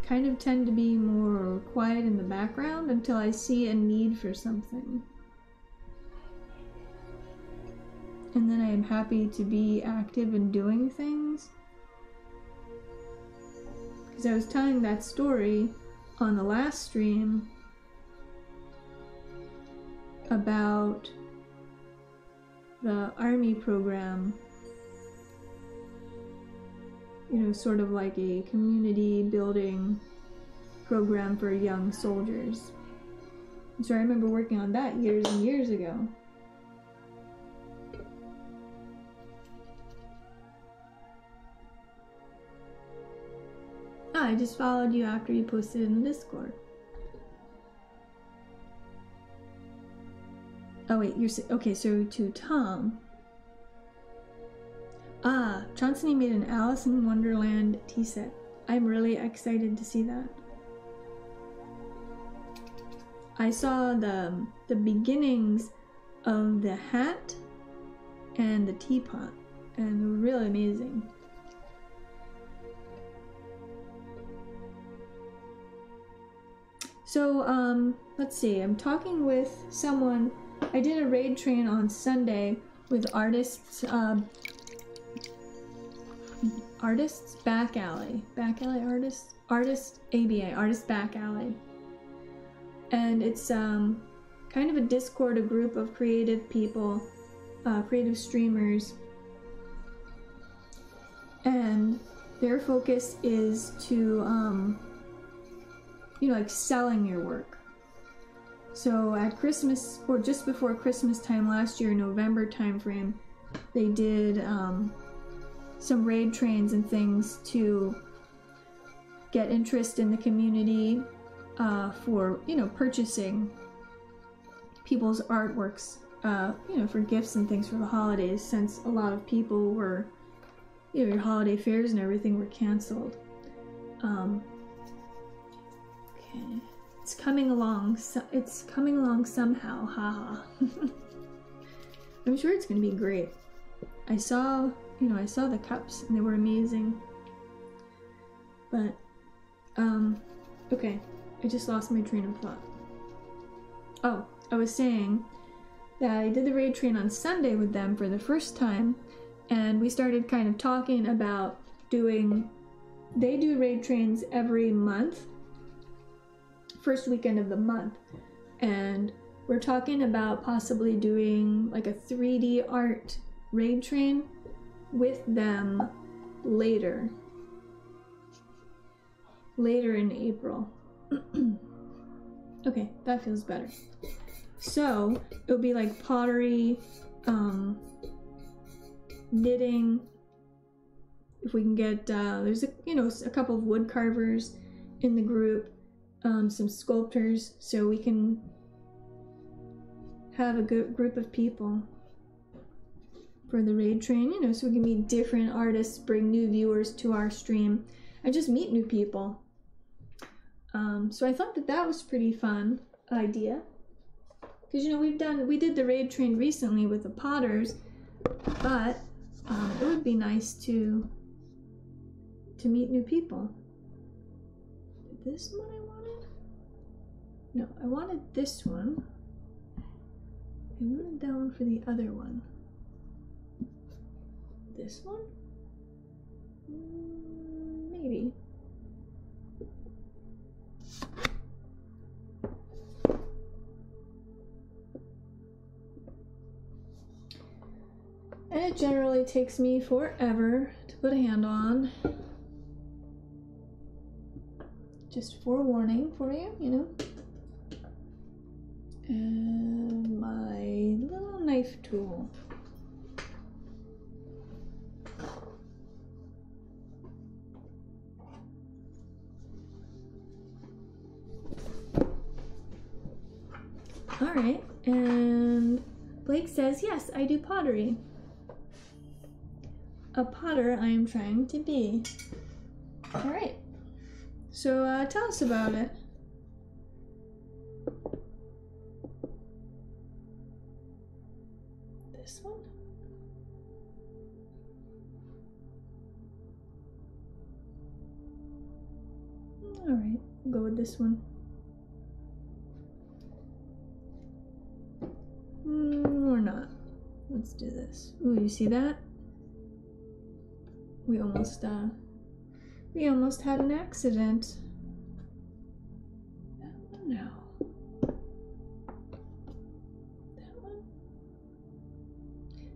kind of tend to be more quiet in the background until I see a need for something. And then I am happy to be active in doing things. Because I was telling that story on the last stream about the army program, you know, sort of like a community building program for young soldiers. So I remember working on that years and years ago. I just followed you after you posted in Discord. Oh wait, you're okay, so to Tom. Ah, Chauncey made an Alice in Wonderland tea set. I'm really excited to see that. I saw the beginnings of the hat and the teapot, and they were really amazing. So, let's see, I'm talking with someone. I did a raid train on Sunday with Artists Back Alley. Artist ABA, Artist Back Alley. And it's kind of a Discord, a group of creative people, creative streamers. And their focus is to, you know, like selling your work. So at Christmas, or just before Christmas time last year, November timeframe, they did some raid trains and things to get interest in the community for, you know, purchasing people's artworks, you know, for gifts and things for the holidays, since a lot of people were, you know, your holiday fairs and everything were canceled. Okay. It's coming along. It's coming along somehow. Haha. I'm sure it's gonna be great. I saw, I saw the cups and they were amazing. But, okay, I just lost my train of thought. Oh, I was saying that I did the raid train on Sunday with them for the first time, and we started kind of talking about they do raid trains every month, first weekend of the month, and we're talking about possibly doing like a 3D art raid train with them later in April. Okay, that feels better. So it'll be like pottery, knitting. If we can get, there's a couple of wood carvers in the group, some sculptors, so we can have a good group of people for the raid train, so we can meet different artists, bring new viewers to our stream, and just meet new people. So I thought that was pretty fun idea, because we did the raid train recently with the Potters, but it would be nice to meet new people. This one I wanted? No, I wanted this one. I wanted that one for the other one. This one? Maybe. And it generally takes me forever to put a handle on. Just forewarning for you, And my little knife tool. Alright, and Blake says, yes, I do pottery. A potter I am trying to be. Alright, so tell us about it. This one? Alright, we'll go with this one. Or not. Let's do this. Ooh, you see that? We almost had an accident. That one now. That one.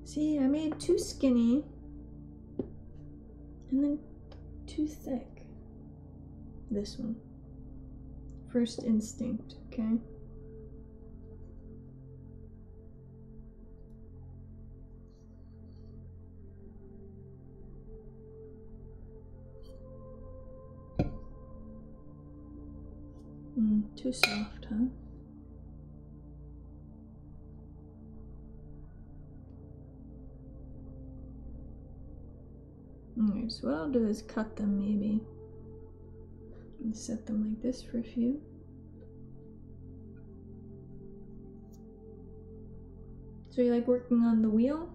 See, I made too skinny and then too thick. This one. First instinct, okay? Too soft, huh? Alright, so what I'll do is cut them maybe. And set them like this for a few. So you like working on the wheel?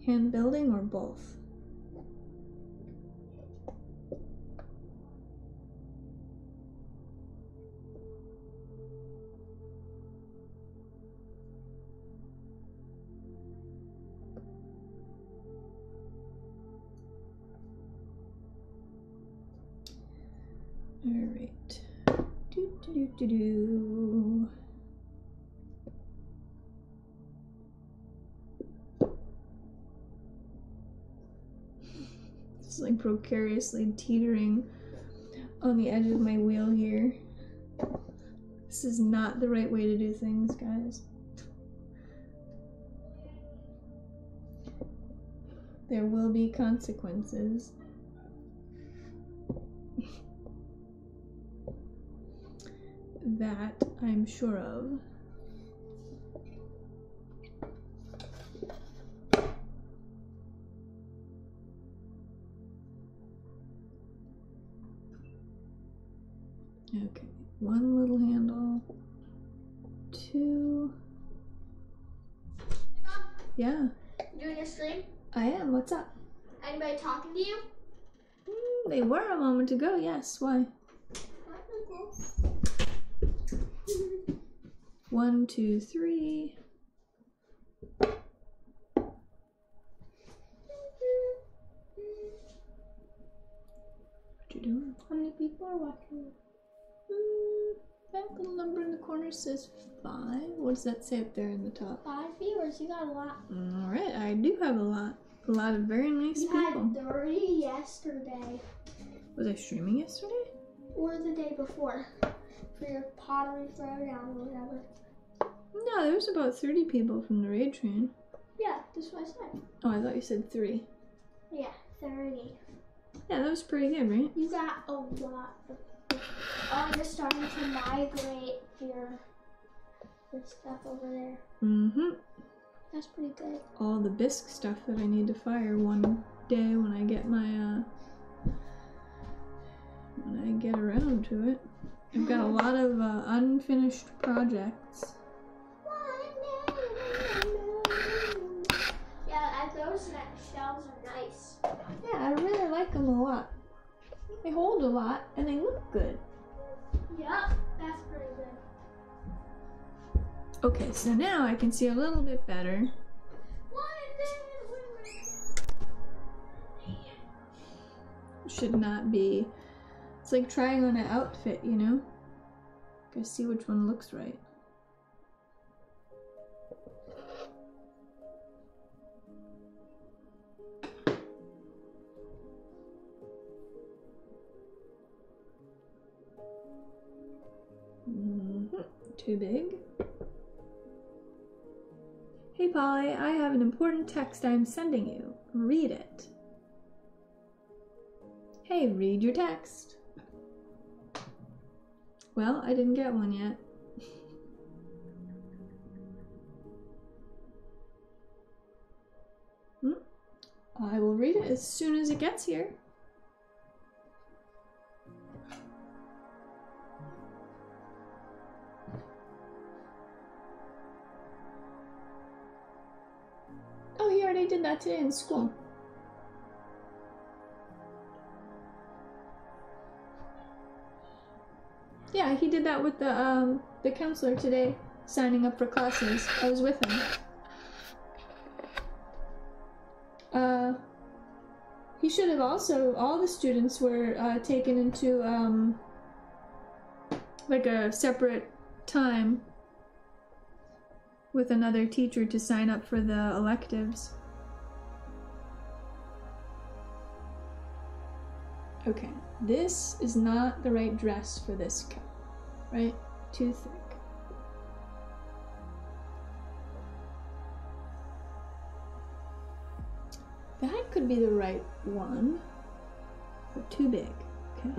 Hand building or both? Alright. Do. It's like precariously teetering on the edge of my wheel here. This is not the right way to do things, guys. There will be consequences. That I'm sure of. Okay, one little handle, two, Yeah. You doing a stream? I am. What's up? Anybody talking to you? They were a moment ago, yes. Why? 1, 2, 3. What you doing? How many people are watching? That little number in the corner says 5. What does that say up there in the top? 5 viewers. You got a lot. Alright, I do have a lot. A lot of very nice You people. had 30 yesterday. Was I streaming yesterday? Or the day before. For your pottery throwdown or whatever. No, there was about 30 people from the raid train. Yeah, that's what I said. Oh, I thought you said 3. Yeah, 30. Yeah, that was pretty good, right? You got a lot of. Oh, you're starting to migrate your stuff over there. Mm-hmm. That's pretty good. All the bisque stuff that I need to fire one day when I get my, when I get around to it. I've got a lot of unfinished projects. Yeah, those shells are nice. Yeah, I really like them a lot. They hold a lot and they look good. Yep, that's pretty good. Okay, so now I can see a little bit better. Should not be. It's like trying on an outfit, you know? Gotta see which one looks right. Too big. Hey Polly, I have an important text I'm sending you. Read it. Hey, read your text. Well, I didn't get one yet. I will read it as soon as it gets here. Oh, he already did that today in school. Yeah, he did that with the counselor today, signing up for classes. I was with him. He should have also, all the students were taken into like a separate time with another teacher to sign up for the electives. Okay, this is not the right dress for this cup, right? Too thick. That could be the right one, but too big. Okay,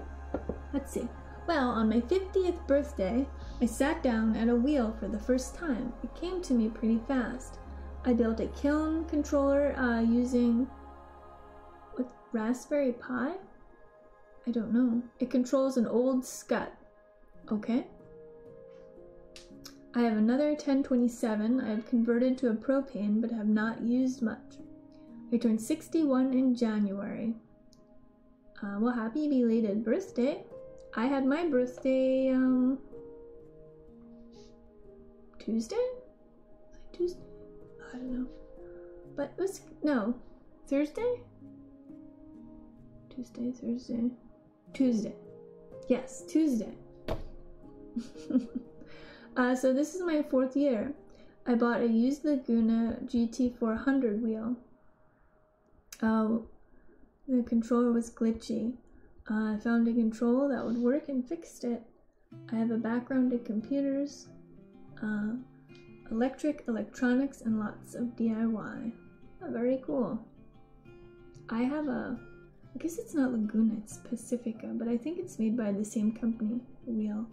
let's see. Well, on my 50th birthday, I sat down at a wheel for the first time. It came to me pretty fast. I built a kiln controller using with Raspberry Pi? I don't know. It controls an old Scut. Okay. I have another 1027 I have converted to a propane but have not used much. I turned 61 in January. Well, happy belated birthday. I had my birthday, Tuesday? Tuesday? I don't know. But it was, no, Thursday? Tuesday, Thursday. Tuesday. Yes, Tuesday. So this is my 4th year. I bought a used Laguna GT400 wheel. The controller was glitchy. I found a control that would work and fixed it. I have a background in computers, electronics, and lots of DIY. Oh, very cool. I have I guess it's not Laguna, it's Pacifica, but I think it's made by the same company, the wheel.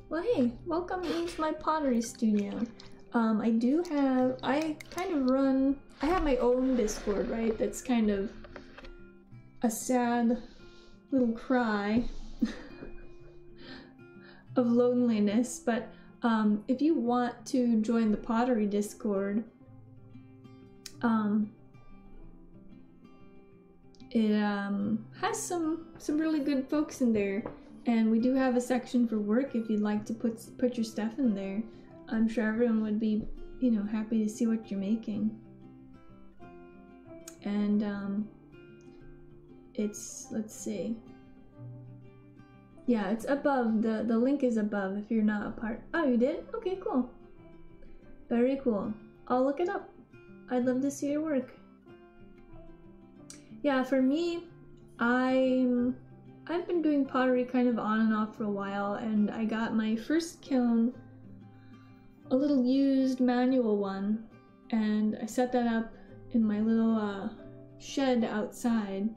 Well, hey, welcome into my pottery studio. I have my own Discord, right? That's kind of a sad little cry of loneliness, but if you want to join the pottery Discord, It has some really good folks in there, and we do have a section for work if you'd like to put your stuff in there. I'm sure everyone would be, you know, happy to see what you're making. And it's, let's see. Yeah, it's above, the link is above if you're not a part. Oh, you did? Okay, cool. Very cool. I'll look it up. I'd love to see your work. Yeah, for me, I've been doing pottery kind of on and off for a while, and I got my first kiln, a little used manual one, and I set that up in my little shed outside,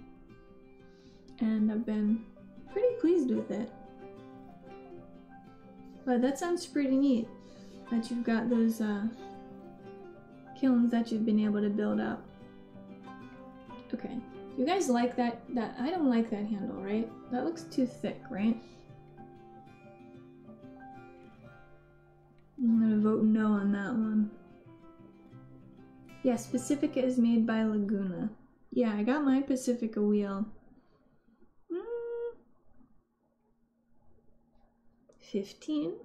and I've been pretty pleased with it. But that sounds pretty neat, that you've got those kilns that you've been able to build up. Okay, you guys like that? I don't like that handle, right? That looks too thick, right? I'm gonna vote no on that one. Yes, Pacifica is made by Laguna. Yeah, I got my Pacifica wheel. 15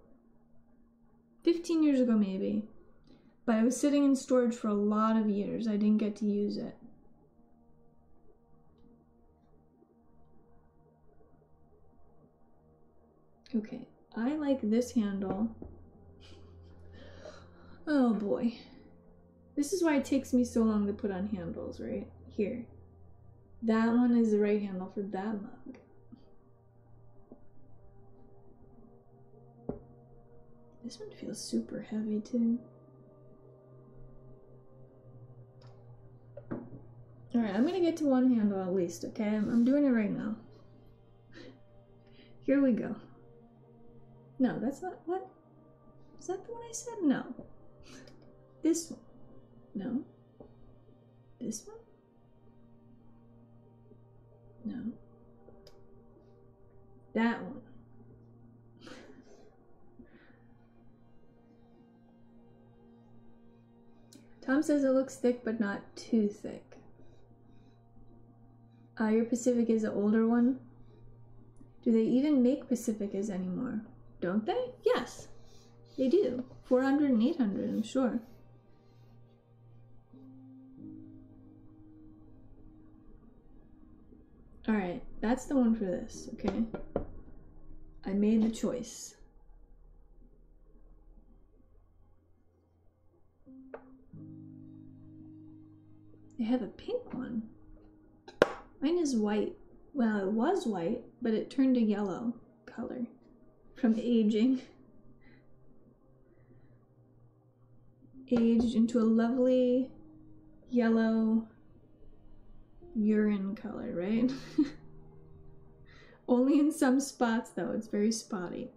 years ago maybe. But it was sitting in storage for a lot of years. I didn't get to use it. Okay, I like this handle. Oh boy. This is why it takes me so long to put on handles, right? Here. That one is the right handle for that mug. This one feels super heavy too. Alright, I'm gonna get to one handle at least, okay? I'm doing it right now. Here we go. No, that's not, what? Is that the one I said? No. This one. No. This one? No. That one. Tom says it looks thick, but not too thick. Your Pacific is an older one. Do they even make Pacificas anymore? Don't they? Yes, they do. 400 and 800, I'm sure. Alright, that's the one for this, okay? I made the choice. They have a pink one. Mine is white. Well, it was white, but it turned a yellow color from aging. Aged into a lovely yellow urine color, right? Only in some spots though, it's very spotty.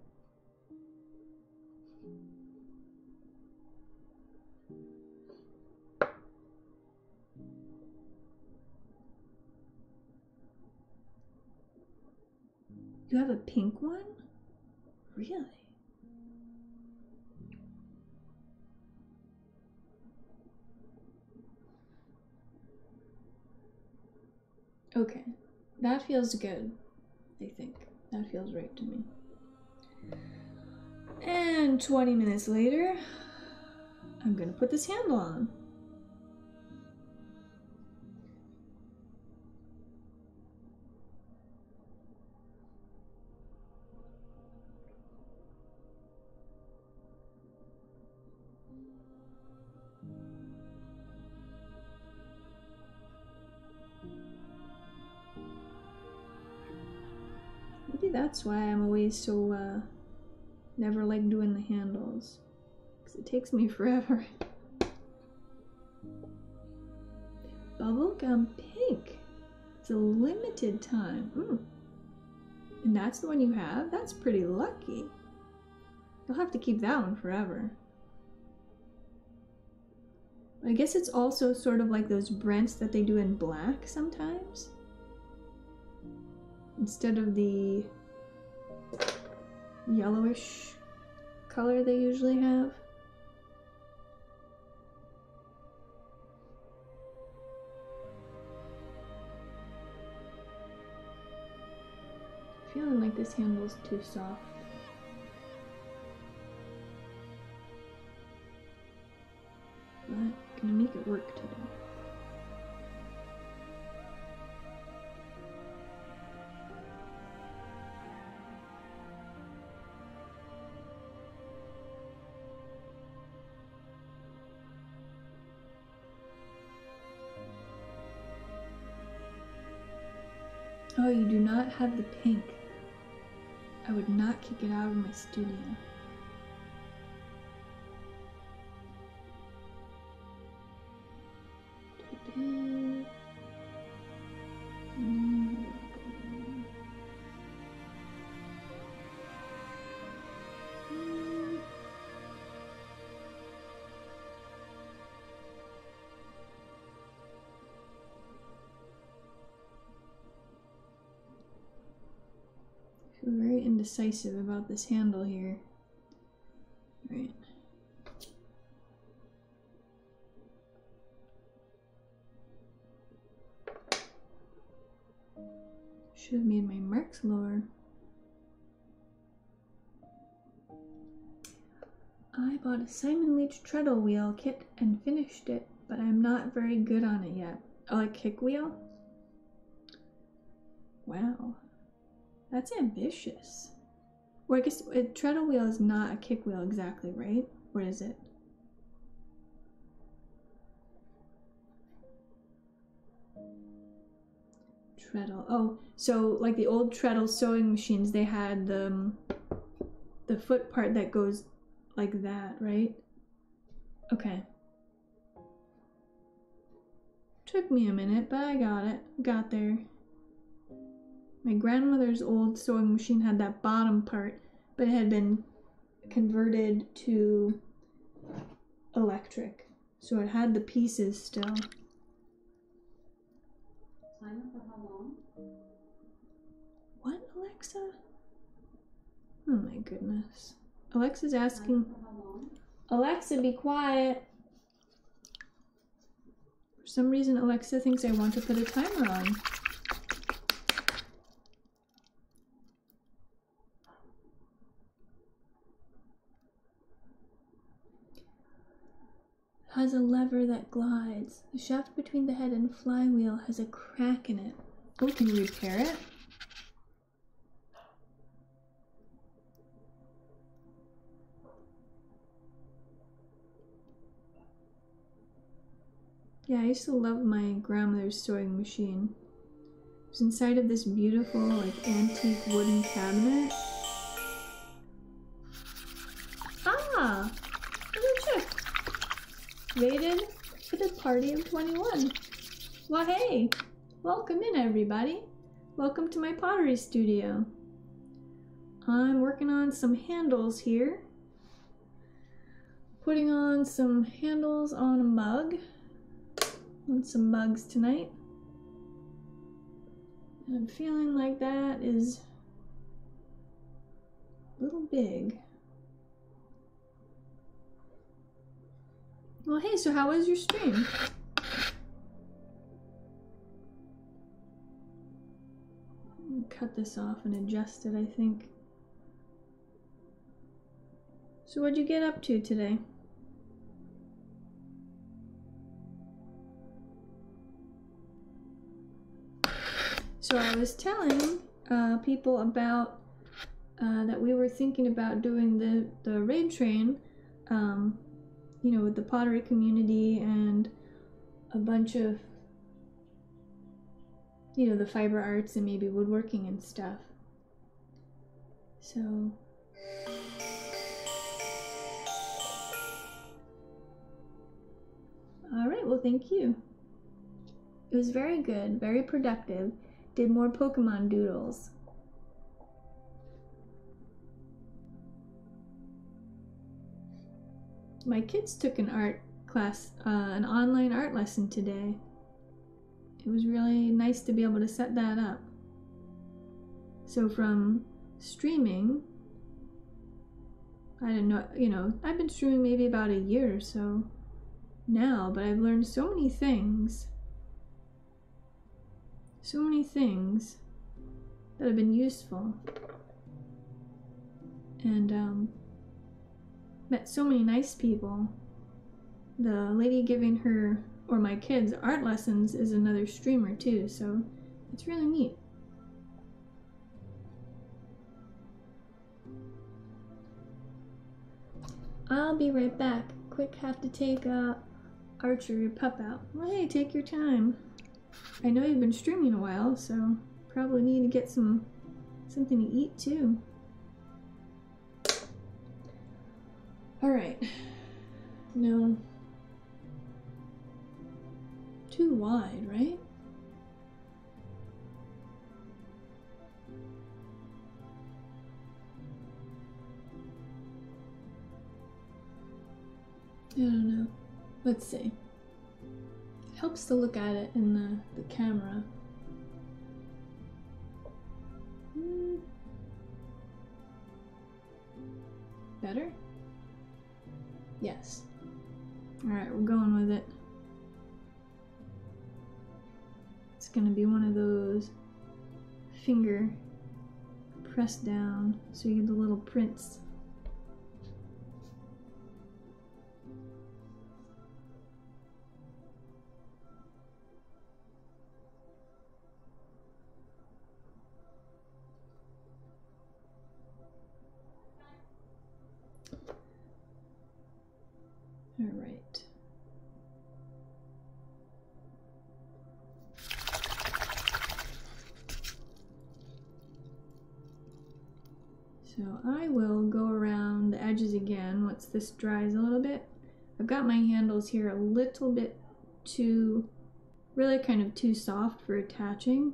You have a pink one? Really? Okay, that feels good, I think. That feels right to me. And 20 minutes later, I'm gonna put this handle on. Maybe that's why I'm always so, never like doing the handles. Because it takes me forever. Bubblegum pink. It's a limited time. And that's the one you have? That's pretty lucky. You'll have to keep that one forever. I guess it's also sort of like those Brents that they do in black sometimes. Instead of the yellowish color they usually have. like this handle's too soft. But I'm gonna make it work today. Oh, you do not have the pink. I would not kick it out of my studio. I feel very indecisive about this handle here. Right. Should have made my marks lower. I bought a Simon Leach treadle wheel kit and finished it, but I'm not very good on it yet. Oh, a kick wheel? Wow. That's ambitious. Well, I guess a treadle wheel is not a kick wheel exactly, right? Or is it? Treadle. Oh, so like the old treadle sewing machines, they had the foot part that goes like that, right? Okay. Took me a minute, but I got it. Got there. My grandmother's old sewing machine had that bottom part, but it had been converted to electric. So it had the pieces still. Simon, for how long? What, Alexa? Oh my goodness. Alexa's asking. For how long? Alexa, be quiet. For some reason, Alexa thinks I want to put a timer on. Has a lever that glides. The shaft between the head and flywheel has a crack in it. Oh, can you repair it? Yeah, I used to love my grandmother's sewing machine. It was inside of this beautiful, like, antique wooden cabinet. Ah! Look at you! Rated for the party of 21. Well, hey! Welcome in, everybody. Welcome to my pottery studio. I'm working on some handles here. Putting on some handles on a mug. On some mugs tonight. And I'm feeling like that is a little big. Well, hey, so how was your stream? Cut this off and adjust it, I think. So what'd you get up to today? So I was telling people about that we were thinking about doing the raid train, you know, with the pottery community and a bunch of, you know, the fiber arts and maybe woodworking and stuff. So all right, well, thank you. It was very good, very productive. Did more Pokemon doodles. My kids took an art class, an online art lesson today. It was really nice to be able to set that up. So from streaming, I didn't know, you know, I've been streaming maybe about a year or so now, but I've learned so many things. So many things that have been useful. and met so many nice people. The lady giving her, or my kids, art lessons is another streamer too, so it's really neat. I'll be right back. Quick, have to take Archer, your pup, out. Well, hey, take your time. I know you've been streaming a while, so probably need to get something to eat too. Alright. No. Too wide, right? I don't know. Let's see. It helps to look at it in the camera. Better? Yes. Alright, we're going with it. It's gonna be one of those finger press down so you get the little prints. All right. So I will go around the edges again once this dries a little bit. I've got my handles here a little bit too, really kind of too soft for attaching,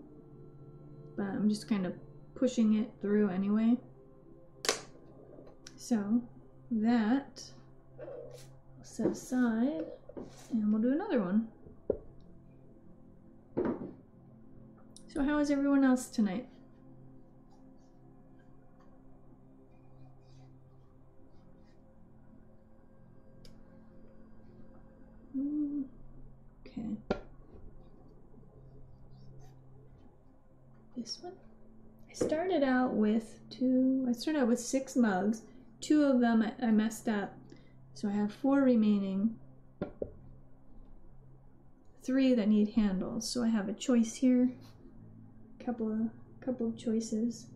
but I'm just kind of pushing it through anyway. So that set aside, and we'll do another one. So how is everyone else tonight? Okay. This one? I started out with 6 mugs. 2 of them I messed up. So I have 4 remaining, 3 that need handles. So I have a choice here, couple of choices.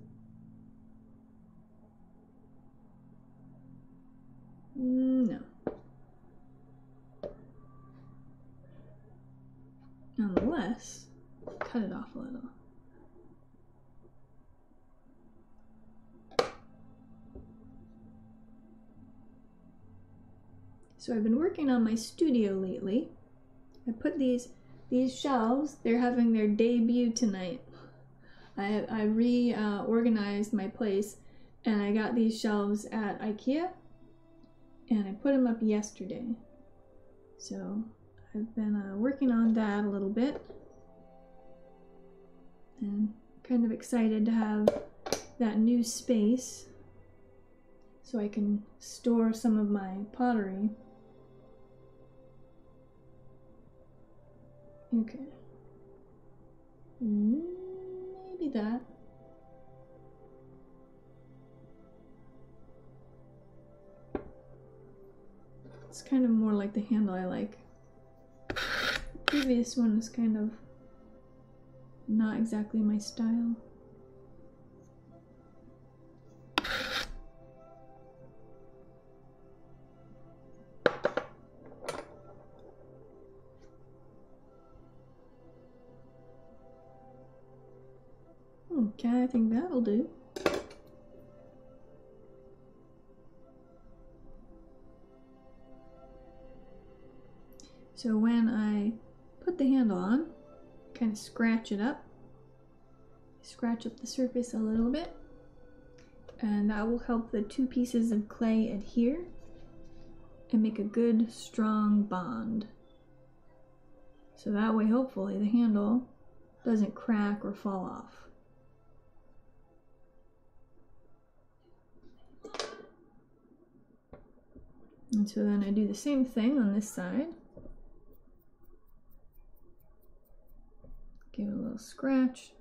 No. Unless, cut it off a little. So I've been working on my studio lately. I put these shelves, they're having their debut tonight. I reorganized my place and I got these shelves at IKEA and I put them up yesterday. So I've been working on that a little bit and kind of excited to have that new space so I can store some of my pottery. Okay. Maybe that. It's kind of more like the handle I like. The previous one was kind of not exactly my style. Okay, I think that'll do. So when I put the handle on, kind of scratch it up. Scratch up the surface a little bit. And that will help the 2 pieces of clay adhere and make a good, strong bond. So that way, hopefully, the handle doesn't crack or fall off. And so then I do the same thing on this side. Give it a little scratch.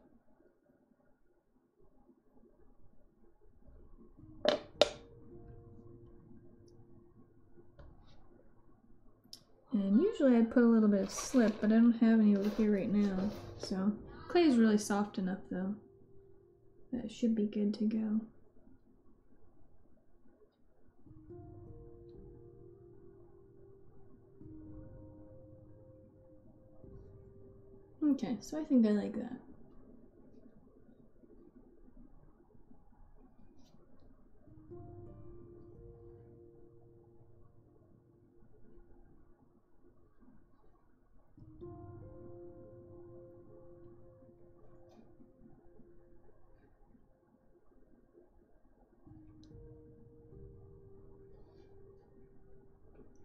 And usually I'd put a little bit of slip, but I don't have any over here right now. So clay is really soft enough though. That should be good to go. Okay, so I think I like that.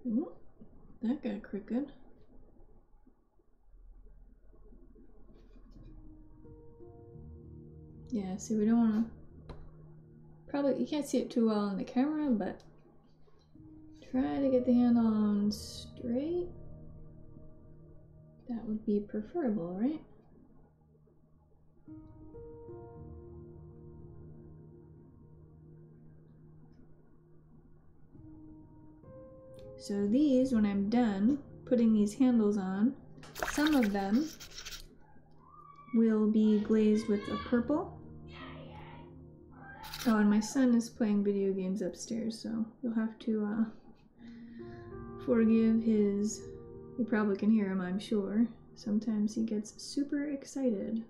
Ooh, that got crooked. Yeah, see, we don't want to, probably, you can't see it too well on the camera, but try to get the handle on straight. That would be preferable, right? So these, when I'm done putting these handles on, some of them will be glazed with a purple. Oh, and my son is playing video games upstairs, so you'll have to forgive his, you probably can hear him, I'm sure. Sometimes he gets super excited.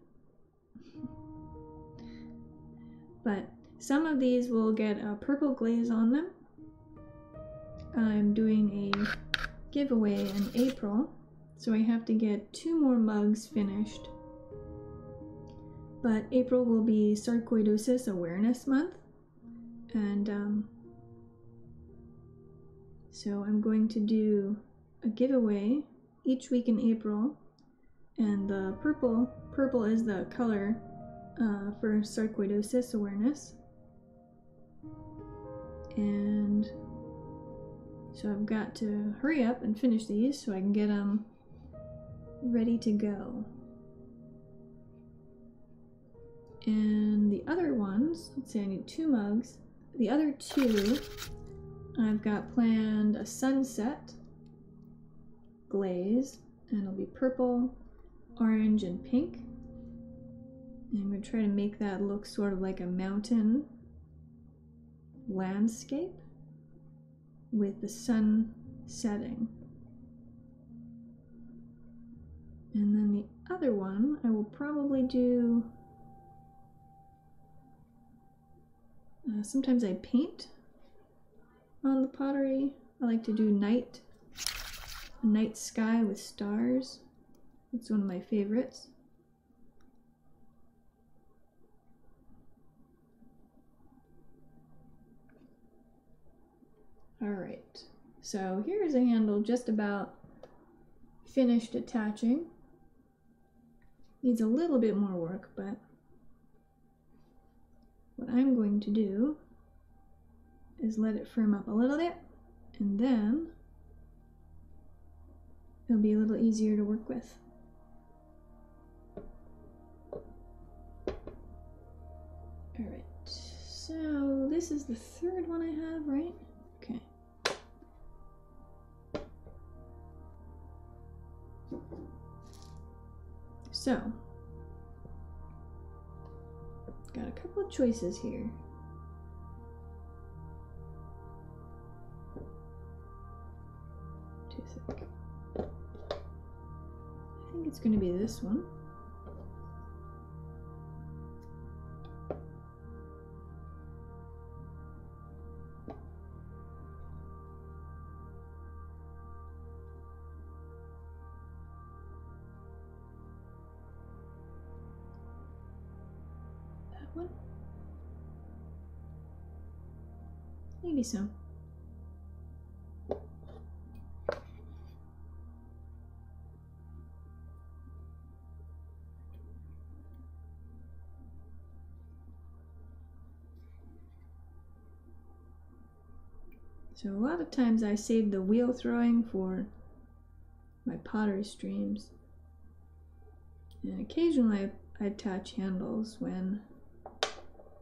But some of these will get a purple glaze on them. I'm doing a giveaway in April, so I have to get 2 more mugs finished. But April will be Sarcoidosis Awareness Month, and so I'm going to do a giveaway each week in April, and the purple is the color for sarcoidosis awareness, and so I've got to hurry up and finish these so I can get them ready to go. And the other ones, let's see, I need 2 mugs. The other 2, I've got planned a sunset glaze, and it'll be purple, orange, and pink. And I'm going to try to make that look sort of like a mountain landscape with the sun setting. And then the other one, I will probably do, sometimes I paint on the pottery. I like to do a night sky with stars. It's one of my favorites. Alright, so here's a handle just about finished attaching. Needs a little bit more work, but what I'm going to do is let it firm up a little bit, and then it'll be a little easier to work with. Alright, so this is the 3rd one I have, right? Okay. So, got a couple of choices here. I think it's going to be this one. One? Maybe so. So a lot of times I save the wheel throwing for my pottery streams. And occasionally I attach handles when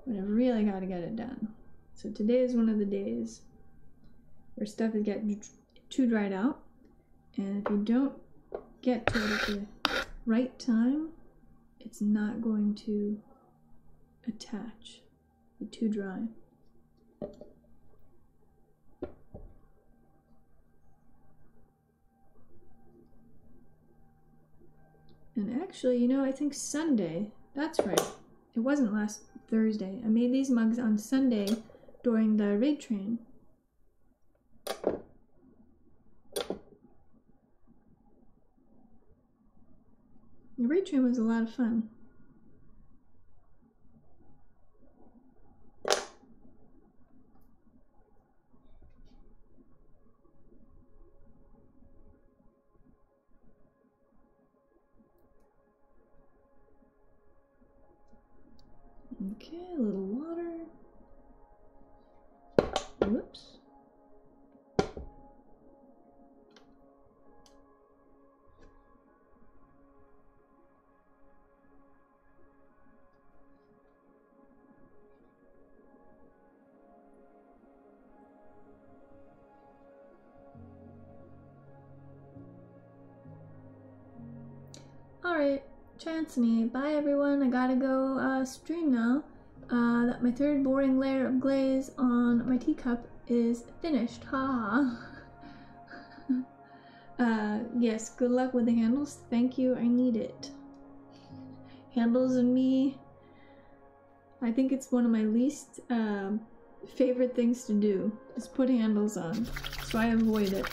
I've really got to get it done. So today is one of the days where stuff is getting too dried out, And if you don't get to it at the right time, it's not going to attach. Be too dry. And actually, you know, I think Sunday, that's right. It wasn't last Thursday. I made these mugs on Sunday during the raid train. The raid train was a lot of fun. Okay, a little water. Whoops. Alright, Chancey, bye everyone. I gotta go stream now. That my third boring layer of glaze on my teacup is finished. Ha! Yes, good luck with the handles. Thank you, I need it. Handles and me, I think it's one of my least favorite things to do, is put handles on. So I avoid it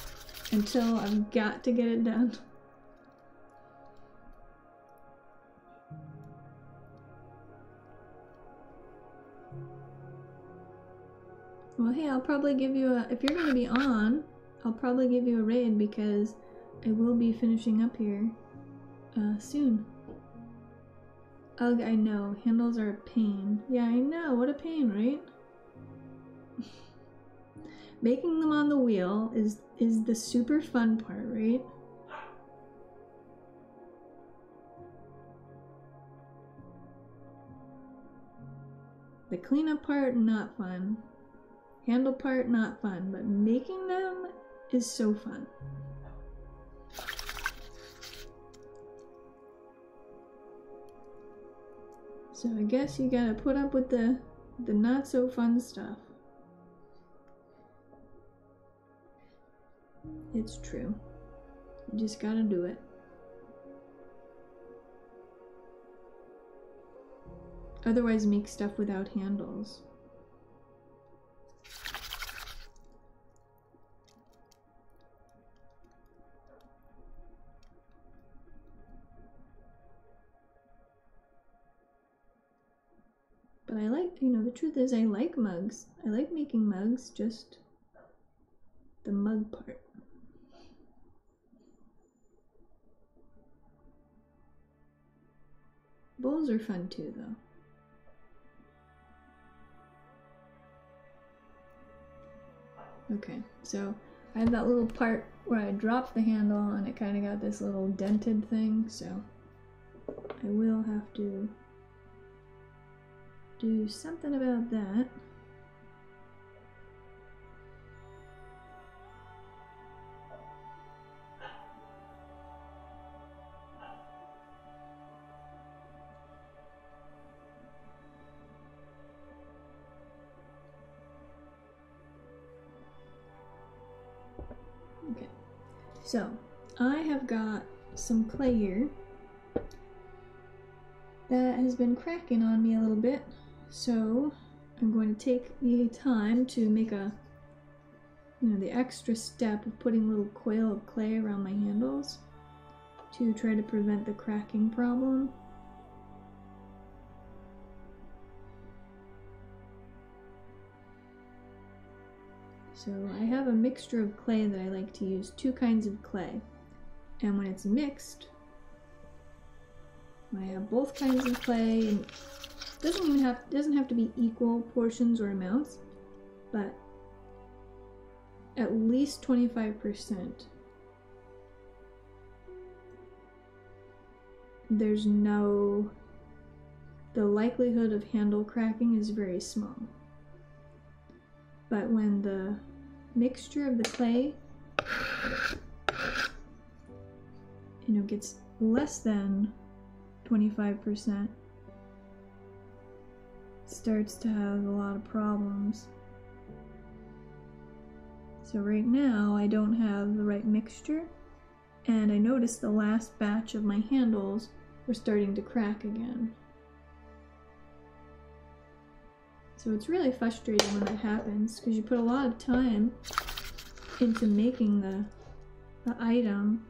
until I've got to get it done. Well, hey, I'll probably give you a, if you're going to be on, I'll probably give you a raid because I will be finishing up here soon. Ugh, I know, handles are a pain. Yeah, I know, what a pain, right? Making them on the wheel is the super fun part, right? The cleanup part, not fun. Handle part, not fun, but making them is so fun. So I guess you gotta put up with the not so fun stuff. It's true. You just gotta do it. Otherwise make stuff without handles. But I like, you know, the truth is I like mugs. I like making mugs, just the mug part. Bowls are fun too, though. Okay, so I have that little part where I dropped the handle and it kind of got this little dented thing, so I will have to do something about that. Okay, so I have got some clay here that has been cracking on me a little bit. So I'm going to take the time to make a, you know, the extra step of putting a little coil of clay around my handles to try to prevent the cracking problem. So I have a mixture of clay that I like to use, 2 kinds of clay. And when it's mixed, I have both kinds of clay, and doesn't have to be equal portions or amounts, but at least 25%. The likelihood of handle cracking is very small. But when the mixture of the clay gets less than 25%, starts to have a lot of problems. So right now I don't have the right mixture, and I noticed the last batch of my handles were starting to crack again. So it's really frustrating when that happens, because you put a lot of time into making the item,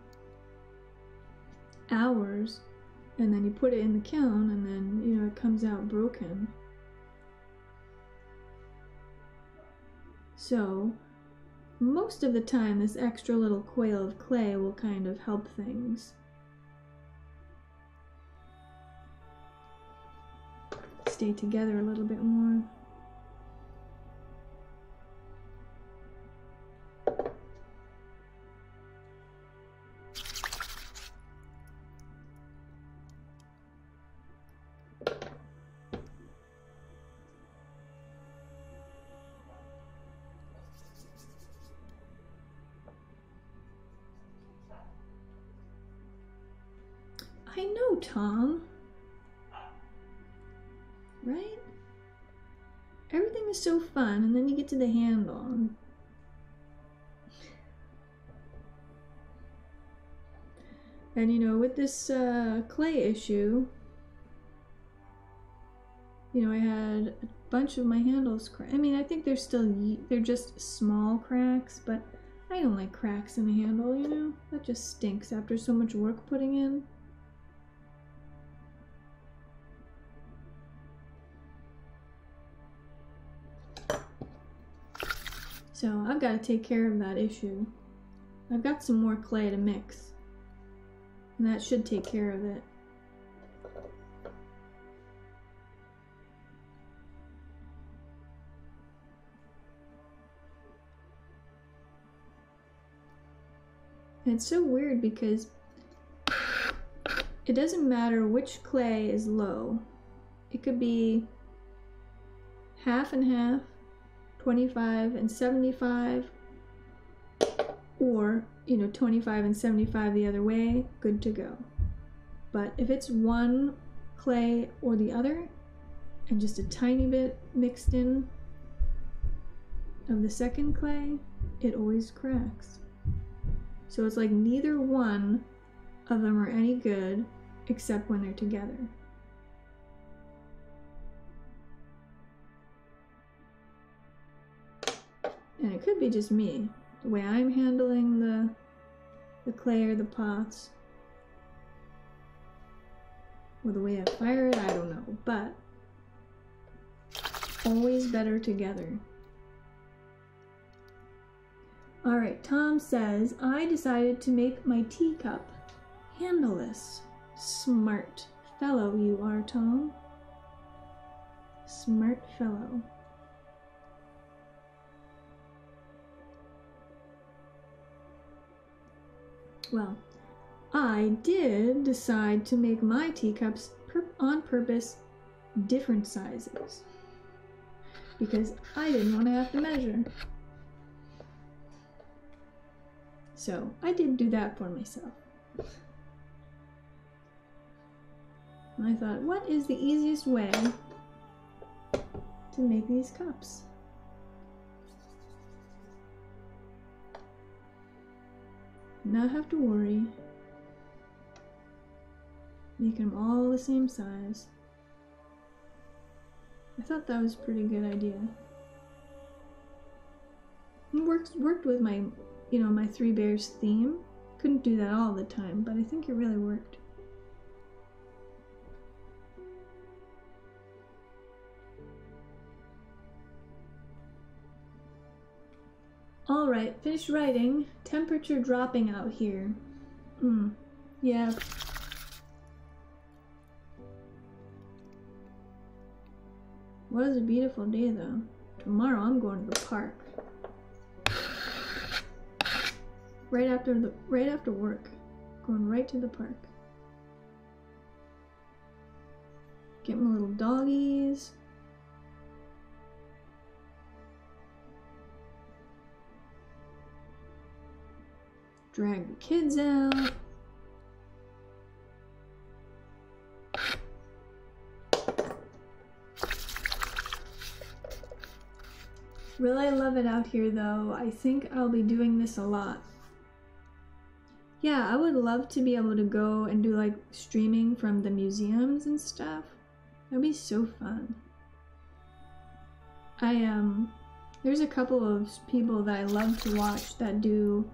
hours, and then you put it in the kiln, and then, it comes out broken. So most of the time, this extra little coil of clay will kind of help things. Stay together a little bit more. I know, Tom. Right? Everything is so fun, and then you get to the handle. And with this clay issue, I had a bunch of my handles cracked. I mean, I think they're just small cracks, but I don't like cracks in a handle, That just stinks after so much work putting in. So I've got to take care of that issue. I've got some more clay to mix, and that should take care of it. And it's so weird because it doesn't matter which clay is low. It could be half and half, 25 and 75, or 25 and 75 the other way, good to go. But if it's one clay or the other, and just a tiny bit mixed in of the second clay, it always cracks. So it's like neither one of them are any good except when they're together. And it could be just me, the way I'm handling the clay or the pots, or the way I fire it, I don't know, but always better together. Alright, Tom says, I decided to make my teacup handleless. Smart fellow you are, Tom. Smart fellow. Well, I did decide to make my teacups on purpose different sizes, because I didn't want to have to measure. So I did do that for myself. And I thought, what is the easiest way to make these cups? Not have to worry making them all the same size. I thought that was a pretty good idea. It worked with my, my Three Bears theme. Couldn't do that all the time, but I think it really worked. Alright, finished writing. Temperature dropping out here. Yeah. What a beautiful day though. Tomorrow I'm going to the park. Right after work. Going right to the park. Get my little doggies. Drag the kids out. Really love it out here though. I think I'll be doing this a lot. Yeah, I would love to be able to go and do like streaming from the museums and stuff. That'd be so fun. There's a couple of people that I love to watch that do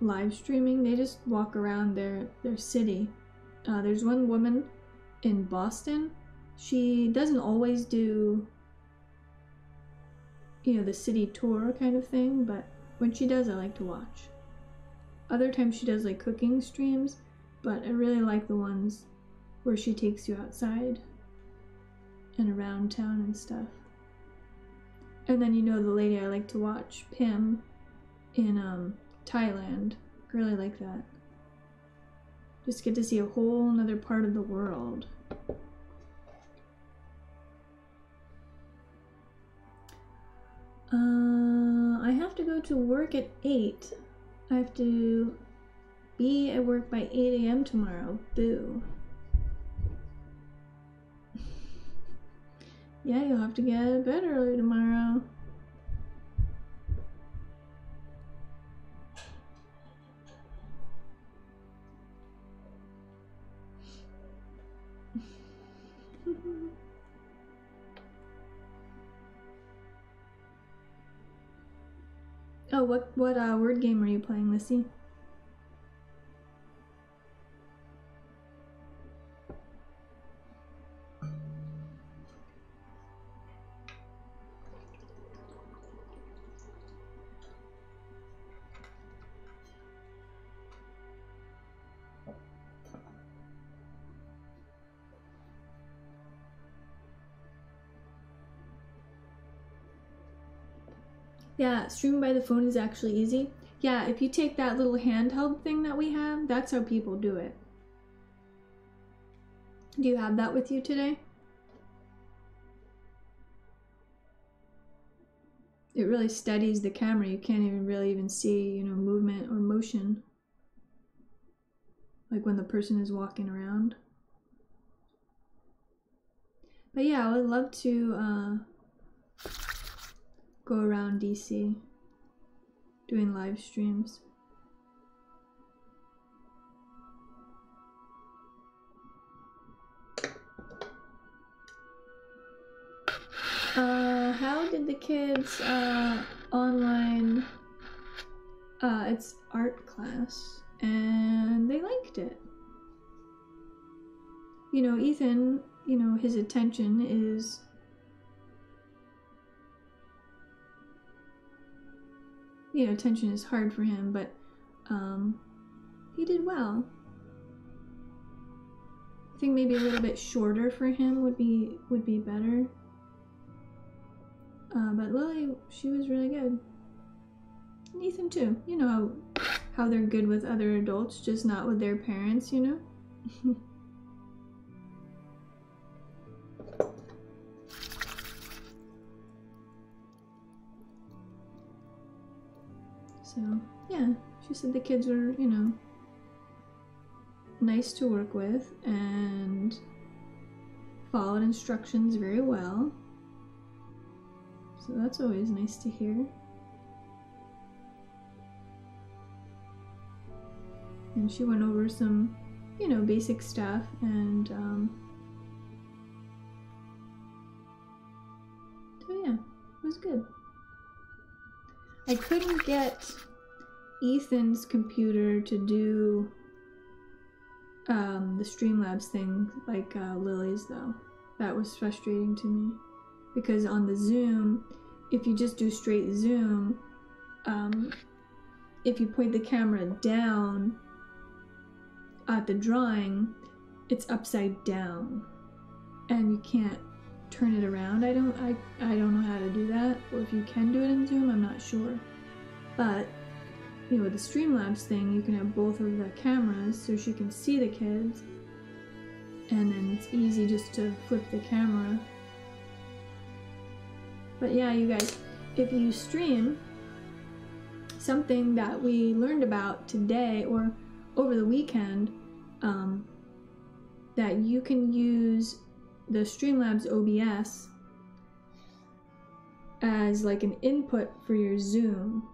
live streaming. They just walk around their city. There's one woman in Boston. She doesn't always do, you know, the city tour kind of thing, but when she does, I like to watch. Other times she does like cooking streams, but I really like the ones where she takes you outside and around town and stuff. And then, you know, the lady I like to watch, Pim, in Thailand. Really like that. Just get to see a whole nother part of the world. I have to go to work at 8. I have to be at work by 8 a.m. tomorrow. Boo. Yeah, you'll have to get out of bed early tomorrow. Oh, what word game are you playing, Lissy? Yeah, streaming by the phone is actually easy. Yeah, if you take that little handheld thing that we have, that's how people do it. Do you have that with you today? It really steadies the camera. You can't even really even see, you know, movement or motion. Like when the person is walking around. But yeah, I would love to go around DC doing live streams. How did the kids online, it's art class, and they liked it. You know, Ethan, you know, his attention is attention is hard for him, but he did well. I think maybe a little bit shorter for him would be better. But Lily, she was really good. And Ethan too. You know how they're good with other adults, just not with their parents, you know? So, yeah, she said the kids were, you know, nice to work with and followed instructions very well. So that's always nice to hear. And she went over some, you know, basic stuff, and so yeah, it was good. I couldn't get Ethan's computer to do the Streamlabs thing like Lily's though. That was frustrating to me, because on the Zoom, if you just do straight Zoom, if you point the camera down at the drawing, it's upside down, and you can't turn it around. I don't know how to do that, or if you can do it in Zoom, I'm not sure. But you know, with the Streamlabs thing, you can have both of the cameras so she can see the kids, and then it's easy just to flip the camera. But yeah, you guys, if you stream, something that we learned about today or over the weekend, that you can use the Streamlabs OBS as like an input for your Zoom.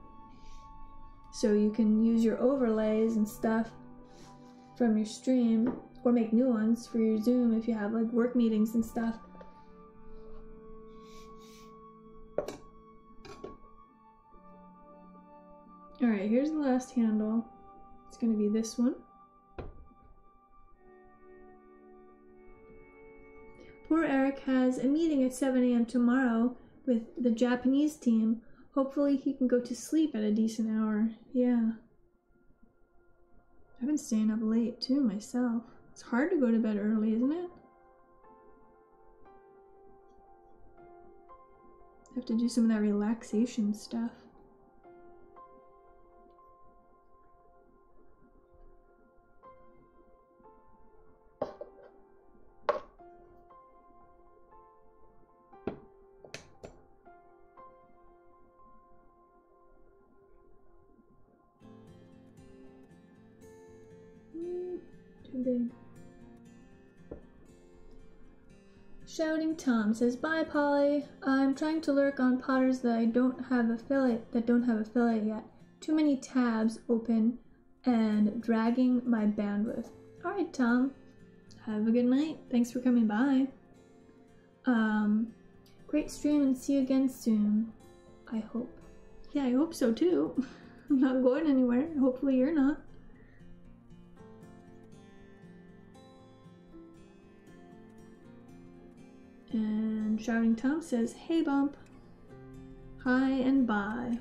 So you can use your overlays and stuff from your stream, or make new ones for your Zoom if you have like work meetings and stuff. Alright, here's the last handle. It's gonna be this one. Poor Eric has a meeting at 7 a.m. tomorrow with the Japanese team. Hopefully he can go to sleep at a decent hour. Yeah. I've been staying up late too myself. It's hard to go to bed early, isn't it? I have to do some of that relaxation stuff. Too big. Shouting Tom says, "Bye, Polly. I'm trying to lurk on Potters that don't have affiliate yet. Too many tabs open and dragging my bandwidth." All right, Tom. Have a good night. Thanks for coming by. Great stream and see you again soon. I hope. Yeah, I hope so too. I'm not going anywhere. Hopefully you're not. And Shouting Tom says, "Hey Bump. Hi and bye."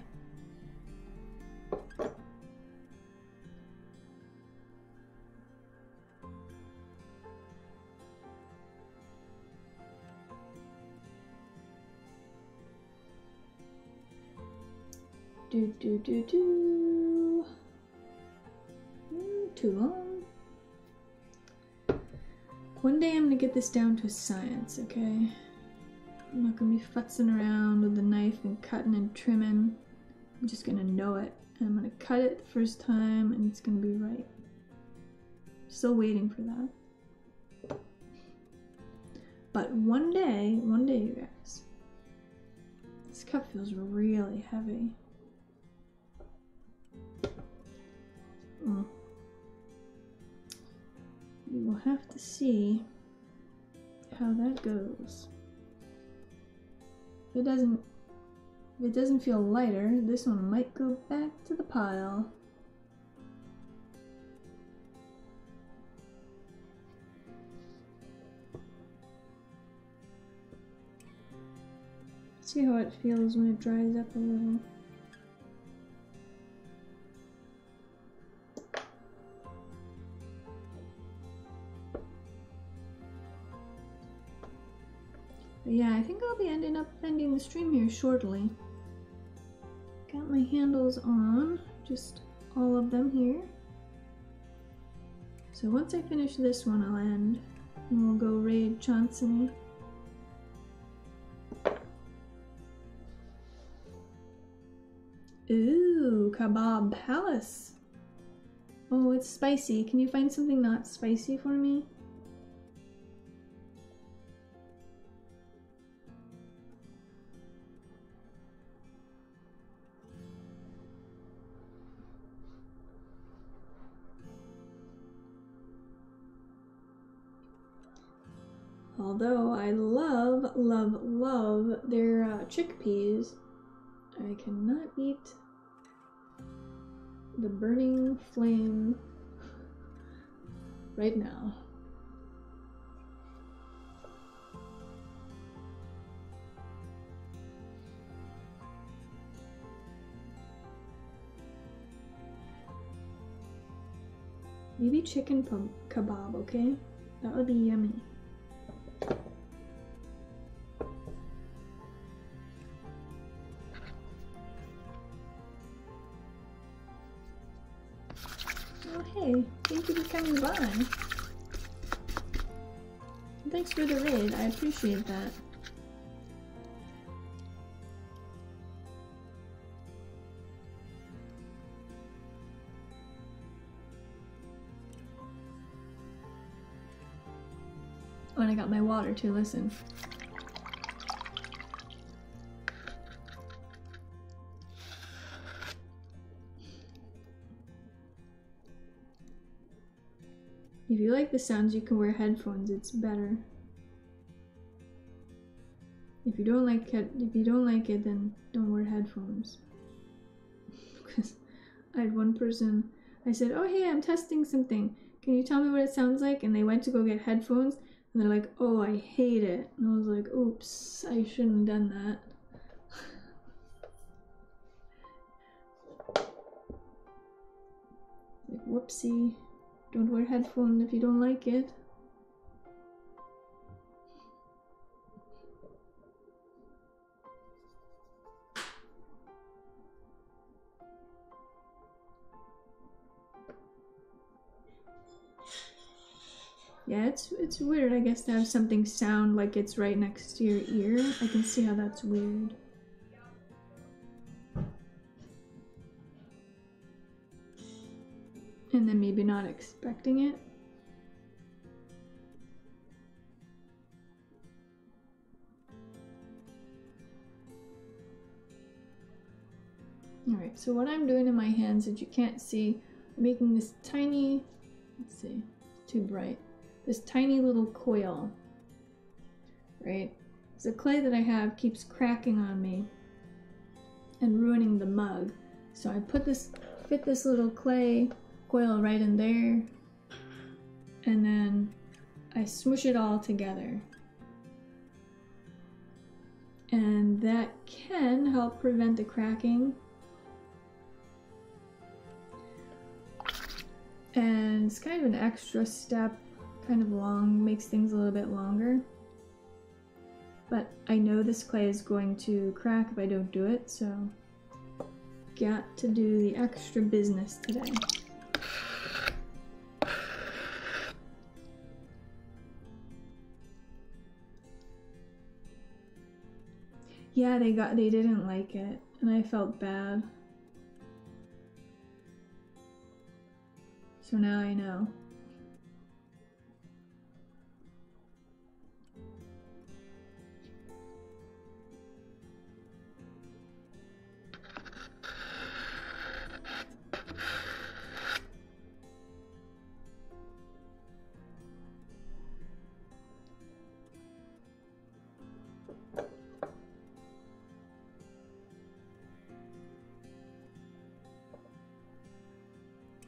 Too long. One day I'm gonna get this down to science, okay? I'm not gonna be futzing around with the knife and cutting and trimming. I'm just gonna know it. And I'm gonna cut it the first time and it's gonna be right. Still waiting for that. But one day, you guys. This cup feels really heavy. We will have to see how that goes. If it doesn't feel lighter, this one might go back to the pile. See how it feels when it dries up a little. But yeah, I think I'll be ending the stream here shortly. Got my handles on, just all of them here. So once I finish this one, I'll end, and we'll go raid Chauncey. Ooh, Kebab Palace. Oh, it's spicy. Can you find something not spicy for me? Although I love, love, love their chickpeas, I cannot eat the burning flame right now. Maybe chicken kebab, okay? That would be yummy. Hey, thank you for coming by. And thanks for the raid, I appreciate that. Oh, and I got my water too, listen. If you like the sounds, you can wear headphones. It's better. If you don't like it, then don't wear headphones. Because I had one person, I said, "Oh hey, I'm testing something. Can you tell me what it sounds like?" And they went to go get headphones, and they're like, "Oh, I hate it." And I was like, "Oops, I shouldn't have done that." Like, whoopsie. Don't wear headphones if you don't like it. Yeah, it's weird, I guess, to have something sound like it's right next to your ear. I can see how that's weird. And then maybe not expecting it. Alright, so what I'm doing in my hands that you can't see, I'm making this tiny, let's see, too bright, this tiny little coil, right? So the clay that I have keeps cracking on me and ruining the mug. So I fit this little clay coil right in there, and then I smoosh it all together. And that can help prevent the cracking. And it's kind of an extra step, kind of long, makes things a little bit longer. But I know this clay is going to crack if I don't do it, so got to do the extra business today. Yeah, they didn't like it, and I felt bad. So now I know.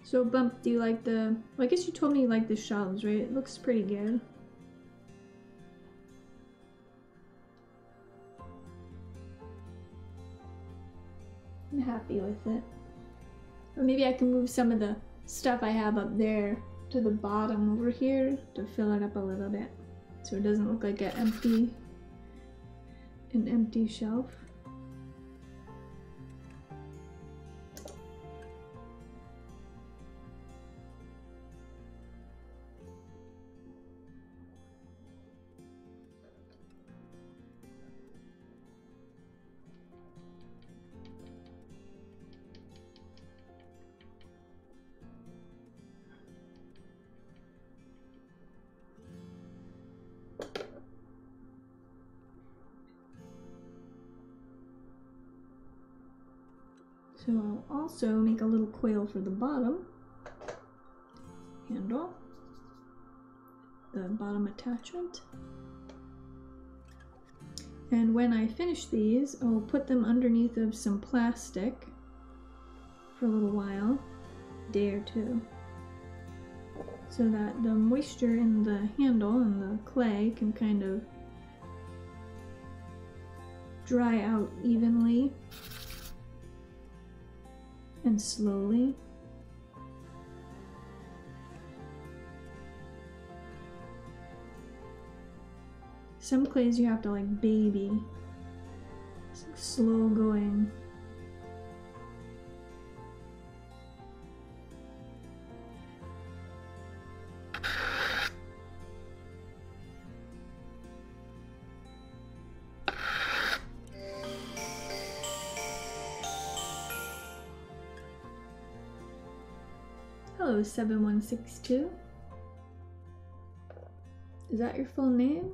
So Bump, do you like the, well, I guess you told me you like the shelves, right? It looks pretty good. I'm happy with it. Or maybe I can move some of the stuff I have up there to the bottom over here to fill it up a little bit, so it doesn't look like an empty shelf. So I'll also make a little coil for the bottom handle, the bottom attachment. And when I finish these, I'll put them underneath of some plastic for a little while, a day or two, so that the moisture in the handle and the clay can kind of dry out evenly and slowly. Some clays you have to like baby. It's like slow going. Hello, 7162. Is that your full name?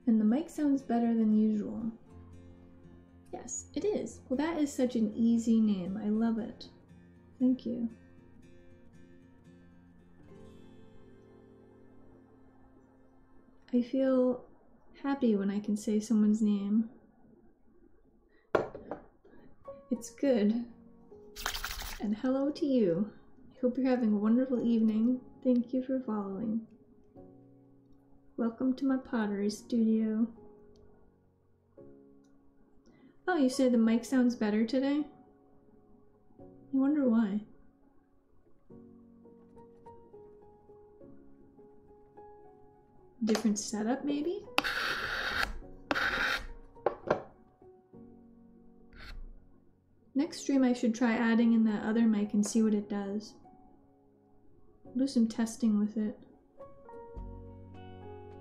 And the mic sounds better than usual. Yes, it is. Well, that is such an easy name. I love it. Thank you. I feel happy when I can say someone's name. It's good. And hello to you. I hope you're having a wonderful evening. Thank you for following. Welcome to my pottery studio. Oh, you said the mic sounds better today? I wonder why. Different setup, maybe? Next stream I should try adding in that other mic and see what it does. I'll do some testing with it.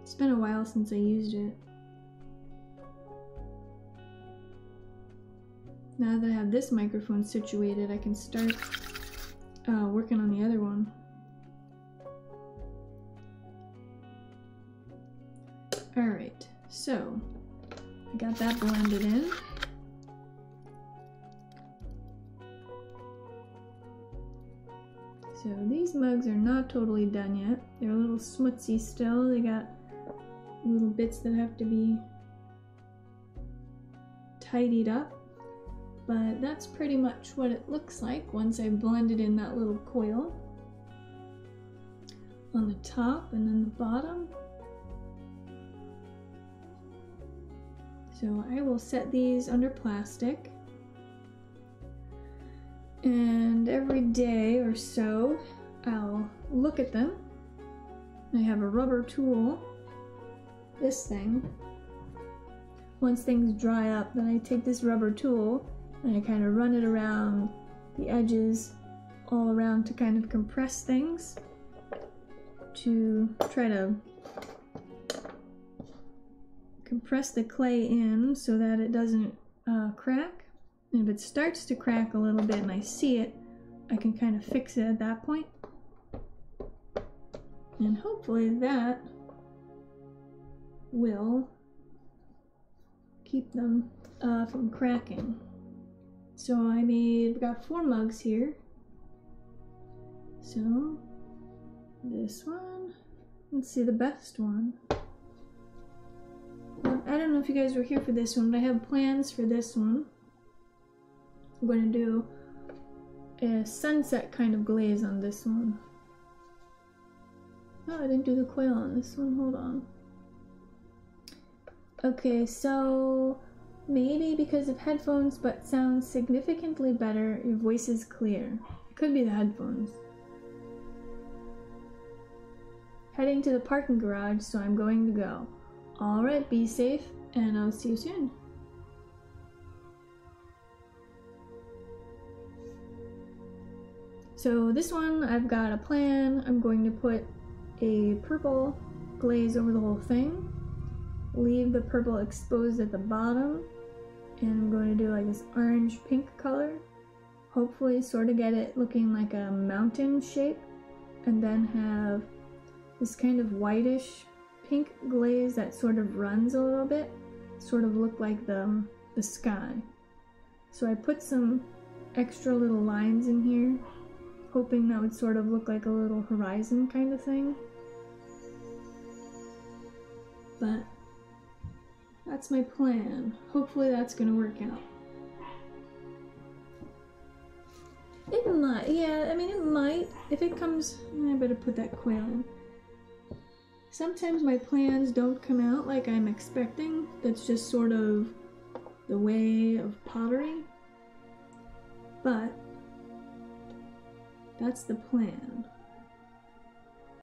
It's been a while since I used it. Now that I have this microphone situated, I can start working on the other one. Alright, so I got that blended in. So these mugs are not totally done yet. They're a little smutsy still. They got little bits that have to be tidied up. But that's pretty much what it looks like once I blended in that little coil on the top and then the bottom. So I will set these under plastic, and every day or so I'll look at them. I have a rubber tool, this thing. Once things dry up, then I take this rubber tool and I kind of run it around the edges all around to kind of compress things, to try to compress the clay in so that it doesn't crack. And if it starts to crack a little bit and I see it, I can kind of fix it at that point. And hopefully that will keep them from cracking. So we got 4 mugs here. So this one, let's see the best one. Well, I don't know if you guys were here for this one, but I have plans for this one. I'm going to do a sunset kind of glaze on this one. Oh, I didn't do the coil on this one. Hold on. Okay, so maybe because of headphones, but sounds significantly better, your voice is clear. It could be the headphones. Heading to the parking garage, so I'm going to go. Alright, be safe, and I'll see you soon. So this one, I've got a plan. I'm going to put a purple glaze over the whole thing, leave the purple exposed at the bottom, and I'm going to do like this orange pink color, hopefully sort of get it looking like a mountain shape, and then have this kind of whitish pink glaze that sort of runs a little bit, sort of look like the sky. So I put some extra little lines in here, hoping that would sort of look like a little horizon kind of thing. But that's my plan. Hopefully that's gonna work out. It might, yeah, I mean it might. If it comes, I better put that coil in. Sometimes my plans don't come out like I'm expecting. That's just sort of the way of pottery. But that's the plan.